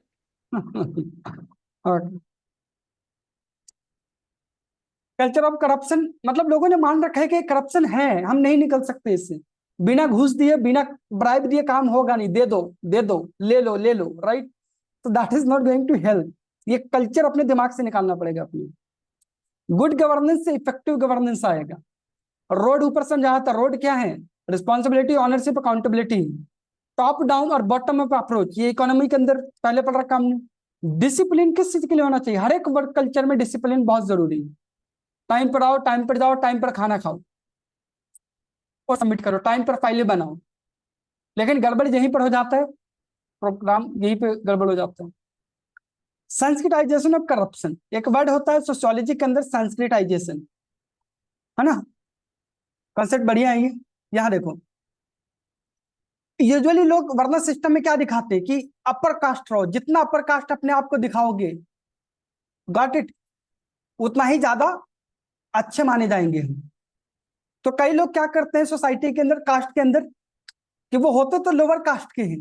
Culture of corruption, मतलब लोगों ने मान रखा है कि करप्शन है, हम नहीं निकल सकते इससे। बिना घूस दिए, बिना ब्राइब दिए काम होगा नहीं, दे दो दे दो, ले लो, राइट? तो that is not going to help. ये कल्चर अपने दिमाग से निकालना पड़ेगा अपने। गुड गवर्नेंस से इफेक्टिव गवर्नेंस आएगा। रोड ऊपर समझाया था, रोड क्या है? Responsibility, ownership, accountability. Top down और बॉटम अप अप्रोच, ये इकोनॉमी के अंदर पहले पढ़ रखा हमने। डिसिप्लिन किस चीज के लिए होना चाहिए? हर एक वर्क कल्चर में डिसिप्लिन बहुत जरूरी है। टाइम पर आओ, टाइम पर जाओ, टाइम पर खाना खाओ और सबमिट करो, टाइम पर फाइलें बनाओ। लेकिन गड़बड़ यहीं पर हो जाता है, प्रोग्राम यहीं पे गड़बड़ हो जाता है। संस्कृताइजेशन ऑफ करप्शन, एक वर्ड होता है सोशियोलॉजी के अंदर, संस्कृताइजेशन, है ना? कॉन्सेप्ट बढ़िया है ये। यहाँ देखो, यूजुअली लोग वर्ण सिस्टम में क्या दिखाते हैं कि अपर कास्ट रहो, जितना अपर कास्ट अपने आप को दिखाओगे, गॉट इट, उतना ही ज्यादा अच्छे माने जाएंगे हम। तो कई लोग क्या करते हैं सोसाइटी के अंदर, कास्ट के अंदर, कि वो होते तो लोअर कास्ट के हैं,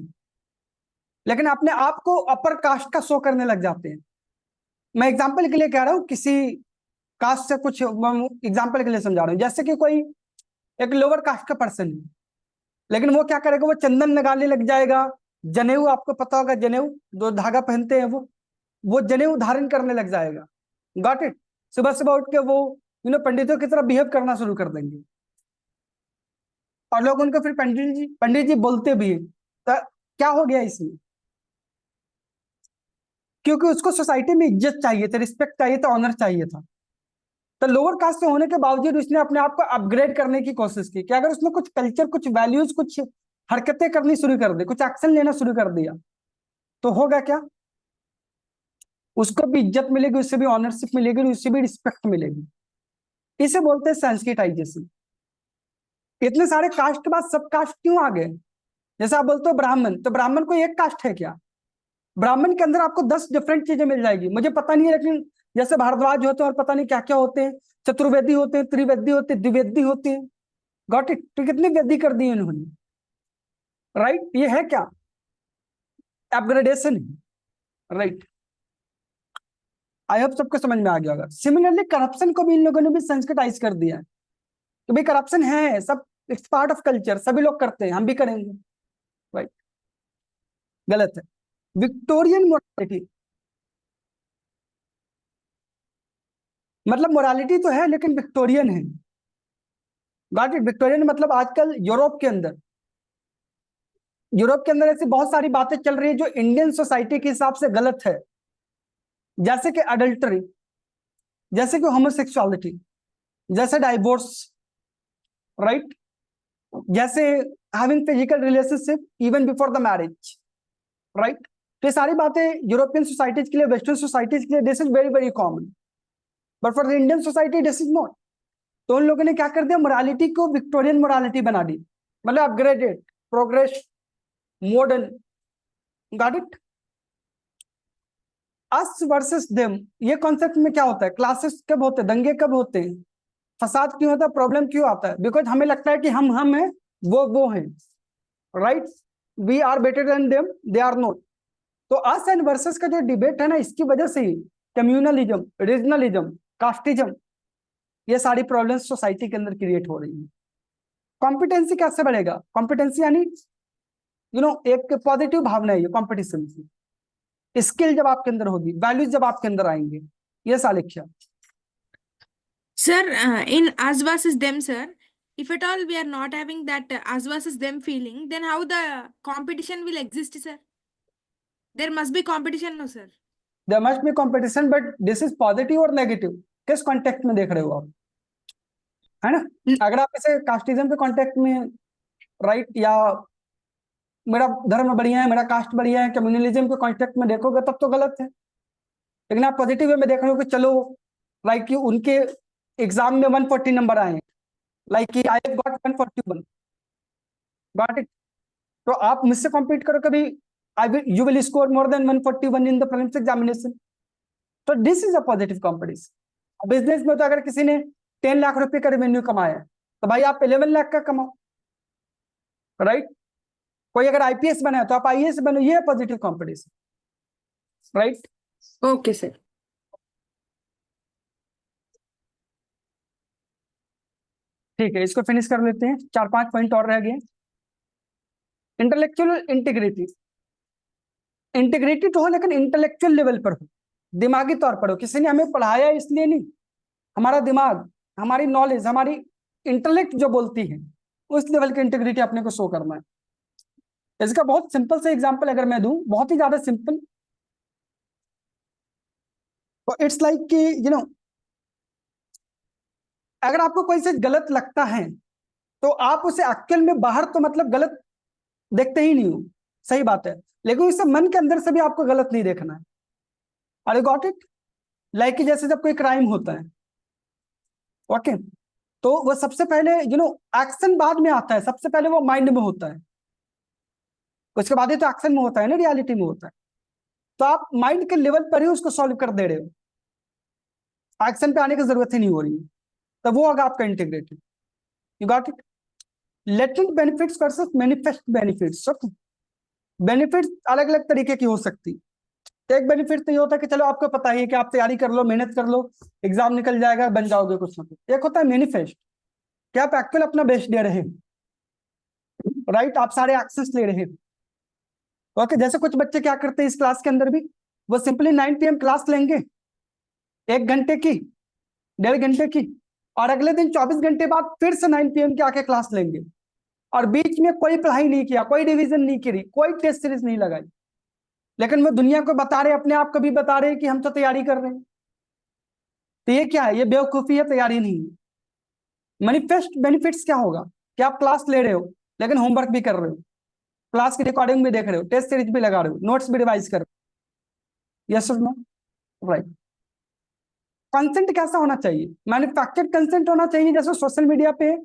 लेकिन अपने आप को अपर कास्ट का शो करने लग जाते हैं। मैं एग्जाम्पल के लिए कह रहा हूं, किसी कास्ट से कुछ एग्जाम्पल के लिए समझा रहा हूं। जैसे कि कोई एक लोअर कास्ट का पर्सन है, लेकिन वो क्या करेगा, वो चंदन लगाने लग जाएगा, जनेऊ, आपको पता होगा जनेऊ, जो धागा पहनते हैं वो जनेऊ धारण करने लग जाएगा। Got it? सुबह सुबह उठ के वो पंडितों की तरह बिहेव करना शुरू कर देंगे, और लोग उनको फिर पंडित जी बोलते भी हैं। तो क्या हो गया इसमें? क्योंकि उसको सोसाइटी में इज्जत चाहिए थी, रिस्पेक्ट चाहिए था, ऑनर चाहिए था। तो लोअर कास्ट से होने के बावजूद उसने अपने आप को अपग्रेड करने की कोशिश की, कि अगर उसने कुछ कल्चर, कुछ वैल्यूज, कुछ हरकतें करनी शुरू कर दी, कुछ एक्शन लेना शुरू कर दिया, तो होगा क्या? उसको भी इज्जत मिलेगी, उससे भी ऑनरशिप मिलेगी, उससे भी रिस्पेक्ट मिलेगी। इसे बोलते हैं संस्कृताइजेशन। इतने सारे कास्ट के बाद सब कास्ट क्यों आ गए? जैसे आप बोलते हो ब्राह्मण, तो ब्राह्मण कोई एक कास्ट है क्या? ब्राह्मण के अंदर आपको 10 डिफरेंट चीजें मिल जाएगी, मुझे पता नहीं है, लेकिन जैसे भारद्वाज होते हैं और पता नहीं क्या क्या होते हैं, चतुर्वेदी होते हैं, त्रिवेदी होते हैं, द्विवेदी होते हैं। Got it? तो कितनी वेदी कर दी उन्होंने, राइट? ये है क्या? Upgradation, right? आई होप सबको समझ में आ गया होगा। सिमिलरली करप्शन को भी इन लोगों ने भी संस्कृताइज कर दिया है, तो भाई करप्शन है, सब इट्स पार्ट ऑफ कल्चर, सभी लोग करते हैं, हम भी करेंगे, राइट? गलत है। विक्टोरियन मोरालिटी, मतलब मोरालिटी तो है लेकिन विक्टोरियन है। Got it? विक्टोरियन मतलब आजकल यूरोप के अंदर ऐसी बहुत सारी बातें चल रही है जो इंडियन सोसाइटी के हिसाब से गलत है, जैसे कि अडल्टरी, जैसे कि होमोसेक्सुअलिटी, जैसे डाइवोर्स, राइट? जैसे having physical relationship even before the marriage, right? तो ये सारी बातें यूरोपियन सोसाइटीज के लिए, वेस्टर्न सोसाइटीज के लिए this is very very common, but for the Indian society this is not. तो उन लोगों ने क्या कर दिया, मोरालिटी को विक्टोरियन मोरालिटी बना दी, मतलब upgraded, progress, modern. Got it? Us versus them, ये कॉन्सेप्ट में क्या होता है? क्लासेस कब होते हैं, दंगे कब होते हैं, फसाद क्यों होता है, प्रॉब्लम क्यों आता है? बिकॉज हमें लगता है कि हम हैं, वो हैं, right? We are better than them, they are not. तो अस एंड वर्सेस का जो डिबेट है ना, इसकी वजह से ही कम्युनलिज्म, रीजनलिज्म, कास्टिज्म, ये सारी प्रॉब्लम्स सोसाइटी के अंदर क्रिएट हो रही है। कॉम्पिटेंसी कैसे बढ़ेगा? कॉम्पिटेंसी यानी एक पॉजिटिव भावना है ये कॉम्पिटिशन की। स्किल जब आपके अंदर होगी, वैल्यूज जब आपके अंदर आएंगे, ये सालेक्ष्या। Sir, in us versus them, sir, if at all we are not having that us versus them feeling, then how the competition will exist, sir? There must be competition, no, sir? There must be competition, but this is positive और negative, किस context में देख रहे हो आप, है ना? अगर आप इसे कास्टिज्म के कॉन्टेक्स्ट में, राइट, या मेरा धर्म बढ़िया है, मेरा कास्ट बढ़िया है, कम्युनलिज्म के कॉन्टेक्स्ट में देखोगे तब तो गलत है। लेकिन आप पॉजिटिव वे में देख रहे हो कि चलो, लाइक कि उनके एग्जाम में 140 नंबर आए, लाइक कि I have got 141, got it. तो आप मुझसे कॉम्पीट करो कभी, you will score more than 141 in the prelims examination. तो this is a positive competition. Business में तो अगर किसी ने 10 लाख रुपए का रेवेन्यू कमाया तो भाई आप 11 लाख का कमाओ, राइट? कोई अगर आईपीएस बना है तो आप आईएएस बनो, ये positive competition, right? Okay, sir. ठीक है, इसको फिनिश कर लेते हैं, 4-5 पॉइंट और रह गए। इंटेलेक्चुअल इंटीग्रिटी, इंटीग्रिटी तो हो लेकिन इंटेलेक्चुअल लेवल पर हो, दिमागी तौर पर हो। किसी ने हमें पढ़ाया इसलिए नहीं, हमारा दिमाग, हमारी नॉलेज, हमारी इंटेलेक्ट जो बोलती है, उस लेवल की इंटीग्रिटी अपने को शो करना है। इसका बहुत सिंपल से एग्जांपल अगर मैं दूं, बहुत ही ज्यादा सिंपल, तो इट्स लाइक कि अगर आपको कोई चीज गलत लगता है तो आप उसे एक्चुअल में बाहर तो मतलब गलत देखते ही नहीं हो, सही बात है, लेकिन उसे मन के अंदर से भी आपको गलत नहीं देखना है। Are you got it? Like जैसे जब कोई क्राइम होता है, ओके, तो वो सबसे पहले एक्शन बाद में आता है, सबसे पहले वो माइंड में होता है, उसके बाद ही तो एक्शन में होता है ना, रियलिटी में होता है। तो आप माइंड के लेवल पर ही उसको सॉल्व कर दे रहे हो, एक्शन पे आने की जरूरत ही नहीं हो रही है, तो वो होगा आपका integrated. You got it? Latent benefits versus manifest benefits. Okay, benefits अलग अलग तरीके की हो सकती। एक बेनिफिट तो ये होता है कि चलो आपको पता ही है कि आप तैयारी कर लो, मेहनत कर लो, एग्जाम निकल जाएगा, बन जाओगे कुछ ना कुछ। एक होता है मैनिफेस्ट, कि आप एक्चुअल अपना बेस्ट दे रहे हैं, राइट, आप सारे एक्सेस ले रहे हैं। ओके, जैसे कुछ बच्चे क्या करते हैं इस क्लास के अंदर भी, वो सिंपली 9 PM क्लास लेंगे, 1 घंटे की, 1.5 घंटे की, और अगले दिन 24 घंटे बाद फिर से 9 PM की आके क्लास लेंगे, और बीच में कोई पढ़ाई नहीं किया, कोई रिवीजन नहीं करी, कोई टेस्ट सीरीज नहीं लगाई, लेकिन वो दुनिया को बता रहे, अपने आप को भी बता रहे कि हम तो तैयारी कर रहे हैं। तो ये क्या है? ये बेवकूफी है, तैयारी नहीं है। मैनिफेस्ट बेनिफिट्स क्या होगा कि आप क्लास ले रहे हो लेकिन होमवर्क भी कर रहे हो, क्लास की रिकॉर्डिंग भी देख रहे हो, टेस्ट सीरीज भी लगा रहे हो, नोट्स भी रिवाइज कर रहे हो। यस और नो? राइट। कंसेंट कैसा होना चाहिए? मैन्युफैक्चर्ड कंसेंट होना चाहिए, जैसे सोशल मीडिया पे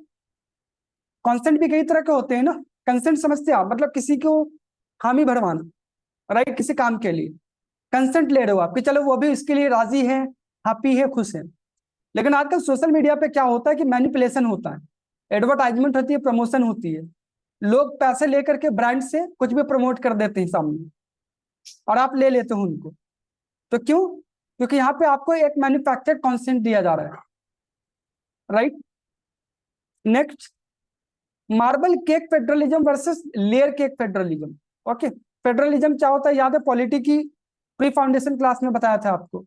कंसेंट भी कई तरह के होते हैं ना। कंसेंट समझते आप, मतलब किसी को हामी भरवाना, राइट, किसी काम के लिए कंसेंट ले रहे हो आप कि चलो वो भी इसके लिए राजी है, हैप्पी है, खुश है। लेकिन आजकल सोशल मीडिया पे क्या होता है कि मैनिपुलेशन होता है, एडवर्टाइजमेंट होती है, प्रमोशन होती है, लोग पैसे लेकर के ब्रांड से कुछ भी प्रमोट कर देते हैं सामने, और आप ले लेते हो उनको। तो क्यों? क्योंकि यहाँ पे आपको एक मैन्युफैक्चर्ड कंसेंट दिया जा रहा है, right. Next, marble cake federalism versus layer cake federalism. Okay, federalism क्या होता है याद है? पॉलिटी की प्री फाउंडेशन क्लास में बताया था आपको।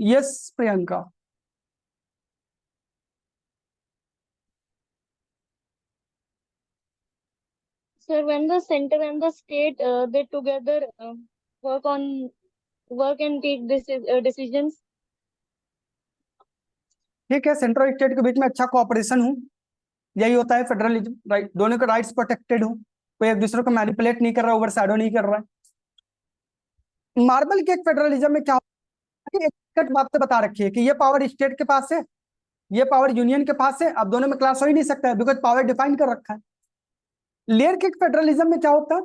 Yes Priyanka. Sir, when the center and the state they together work and take decisions. ठीक है, सेंट्रल और स्टेट के बीच में अच्छा कोऑपरेशन हो, यही होता है फेडरलिज्म, राइट। दोनों के राइट्स प्रोटेक्टेड हो, कोई एक दूसरे को मैनिपुलेट नहीं कर रहा, ओवर शैडो नहीं कर रहा है। मार्बल केक फेडरलिज्म में क्या होता है? एक बात तो बता रखी है कि ये पावर स्टेट के पास है, ये पावर यूनियन के पास है, अब दोनों में क्लास हो ही नहीं सकता है, बिकॉज पावर डिफाइन कर रखा है। लेयर केक फेडरलिज्म में क्या होता है?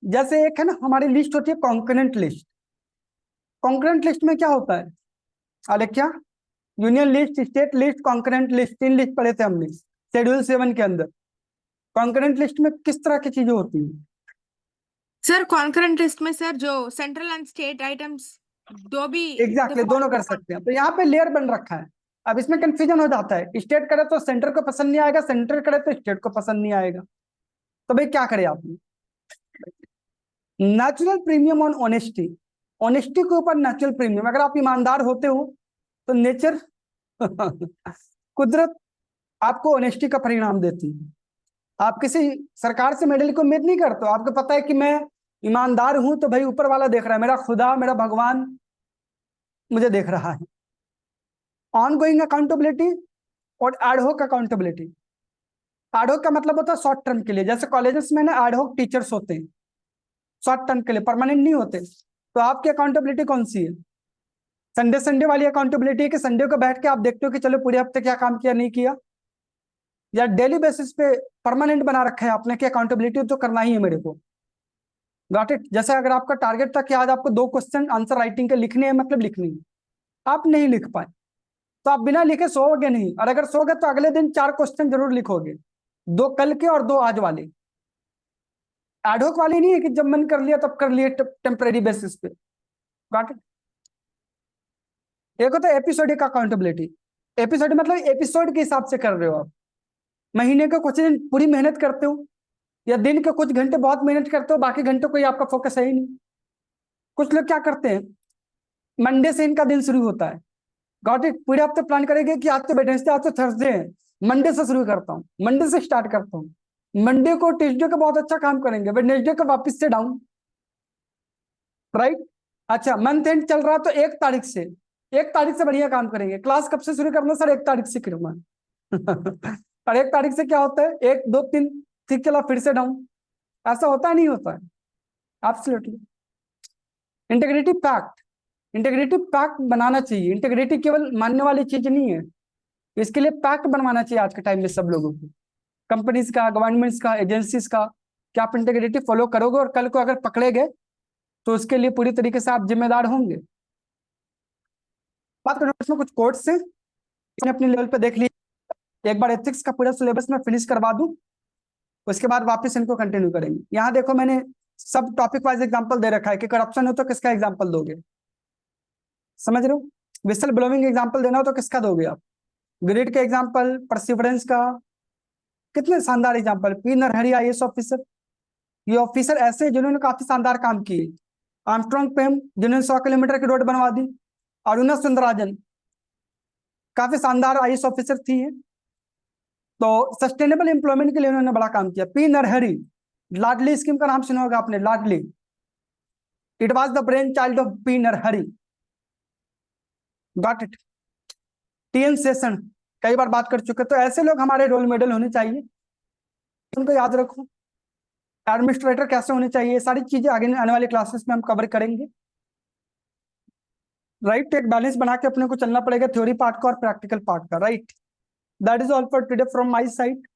जैसे एक है ना, हमारी लिस्ट होती है कॉन्करेंट लिस्ट, कॉन्करेंट लिस्ट में क्या होता है Alekhya? Union list, state list, concurrent list, 3 list पढ़े थे हमने शेड्यूल 7 के अंदर। कॉन्करेंट लिस्ट में किस तरह की चीजें होती हैं? सर कॉन्करेंट लिस्ट में सर जो सेंट्रल एंड स्टेट आइटम्स दो भी एग्जैक्टली दोनों कर सकते हैं। तो यहाँ पे लेयर बन रखा है। अब इसमें कंफ्यूजन हो जाता है, स्टेट करे तो सेंटर को पसंद नहीं आएगा, सेंटर करे तो स्टेट को पसंद नहीं आएगा। तो भाई क्या करे आपने? Natural premium on honesty, honesty के ऊपर नेचुरल प्रीमियम। अगर आप ईमानदार होते हो तो नेचर कुदरत आपको ऑनेस्टी का परिणाम देती है। आप किसी सरकार से मेडल की उम्मीद नहीं करते हो, आपको पता है कि मैं ईमानदार हूं तो भाई ऊपर वाला देख रहा है, मेरा खुदा, मेरा भगवान मुझे देख रहा है। ऑन गोइंग अकाउंटेबिलिटी और एडहोक अकाउंटेबिलिटी। एडहोक का मतलब होता है शॉर्ट टर्म के लिए, जैसे कॉलेजेस में ना एडहोक टीचर्स होते हैं, शॉर्ट टर्म के लिए, परमानेंट नहीं होते। तो आपकी अकाउंटेबिलिटी कौन सी है? संडे संडे वाली अकाउंटेबिलिटी है कि संडे को बैठ के आप देखते हो कि चलो पूरे हफ्ते क्या काम किया नहीं किया, या डेली बेसिस पे परमानेंट बना रखा है आपने कि अकाउंटेबिलिटी तो करना ही है मेरे को। Got it? जैसे अगर आपका टारगेट था कि आज आपको 2 क्वेश्चन आंसर राइटिंग के लिखने हैं, मतलब लिखनी है, आप नहीं लिख पाए तो आप बिना लिखे सोओगे नहीं, और अगर सोओगे तो अगले दिन 4 क्वेश्चन जरूर लिखोगे, 2 कल के और 2 आज वाले। एडहोक वाली नहीं है कि जब मन कर लिया तब कर लिया टेम्परेरी बेसिस पे। Got it? एक होता है एपिसोडिक अकाउंटेबिलिटी। एपिसोड मतलब एपिसोड के हिसाब से कर रहे हो आप, महीने के कुछ दिन पूरी मेहनत करते हो, या दिन के कुछ घंटे बहुत मेहनत करते हो, बाकी घंटों कोई आपका फोकस है ही नहीं। कुछ लोग क्या करते हैं, मंडे से इनका दिन शुरू होता है, गॉट इट? पूरे हफ्ते प्लान करेंगे कि आज तो वेडनेसडे, आज तो थर्सडे है, मंडे से शुरू करता हूँ, मंडे से स्टार्ट करता हूँ, मंडे को ट्यूसडे को बहुत अच्छा काम करेंगे, वेडनेसडे को वापस से डाउन, राइट? अच्छा, मंथ एंड चल रहा तो 1 तारीख से, 1 तारीख से बढ़िया काम करेंगे। क्लास कब से शुरू करना सर? 1 तारीख से करूंगा। और 1 तारीख से क्या होता है, 1 2 3 ठीक चला, फिर से डाउन। ऐसा होता है नहीं होता है? Absolutely. Integrity pact, integrity pact बनाना चाहिए। इंटीग्रिटी केवल मानने वाली चीज नहीं है, इसके लिए पैक्ट बनवाना चाहिए आज के टाइम में सब लोगों को, कंपनीज का, गवर्नमेंट्स का, एजेंसीज का, कि आप इंटीग्रिटी फॉलो करोगे और कल को अगर पकड़े गए तो उसके लिए पूरी तरीके से आप जिम्मेदार होंगे। बात करें इसमें कुछ कोर्स से, अपने लेवल पे देख लीजिए। एक बार एथिक्स का पूरा सिलेबस में फिनिश करवा दूं, उसके बाद वापस इनको कंटिन्यू करेंगे। यहाँ देखो मैंने सब टॉपिक वाइज एग्जांपल दे रखा है कि करप्शन हो तो किसका एग्जांपल दोगे, समझ रहे हो? विसल ब्लोइंग एग्जांपल देना हो तो किसका दोगे आप? ग्रिड के एग्जांपल, परसिवरेंस का, कितने शानदार example. P Narahari IAS officer, ये ऑफिसर ऐसे हैं जिन्होंने काफी शानदार काम किए। आर्मस्ट्रांग पेम, जिन्होंने 100 किलोमीटर की रोड बनवा दी। अरुणा सुंदराजन, काफी शानदार IAS ऑफिसर थी है, तो सस्टेनेबल एम्प्लॉयमेंट के लिए उन्होंने बड़ा काम किया। पी नरहरि, लाडली स्कीम का नाम सुना होगा आपने, Ladli, it was the brain child of P Narahari. Got it? TN session कई बार बात कर चुके, तो ऐसे लोग हमारे रोल मॉडल होने चाहिए, उनको याद रखो। एडमिनिस्ट्रेटर कैसे होने चाहिए, सारी चीजें आगे आने वाली क्लासेस में हम कवर करेंगे। राइट? एक बैलेंस बना के अपने को चलना पड़ेगा, थ्योरी पार्ट का और प्रैक्टिकल पार्ट का। Right? That is all for today from my side.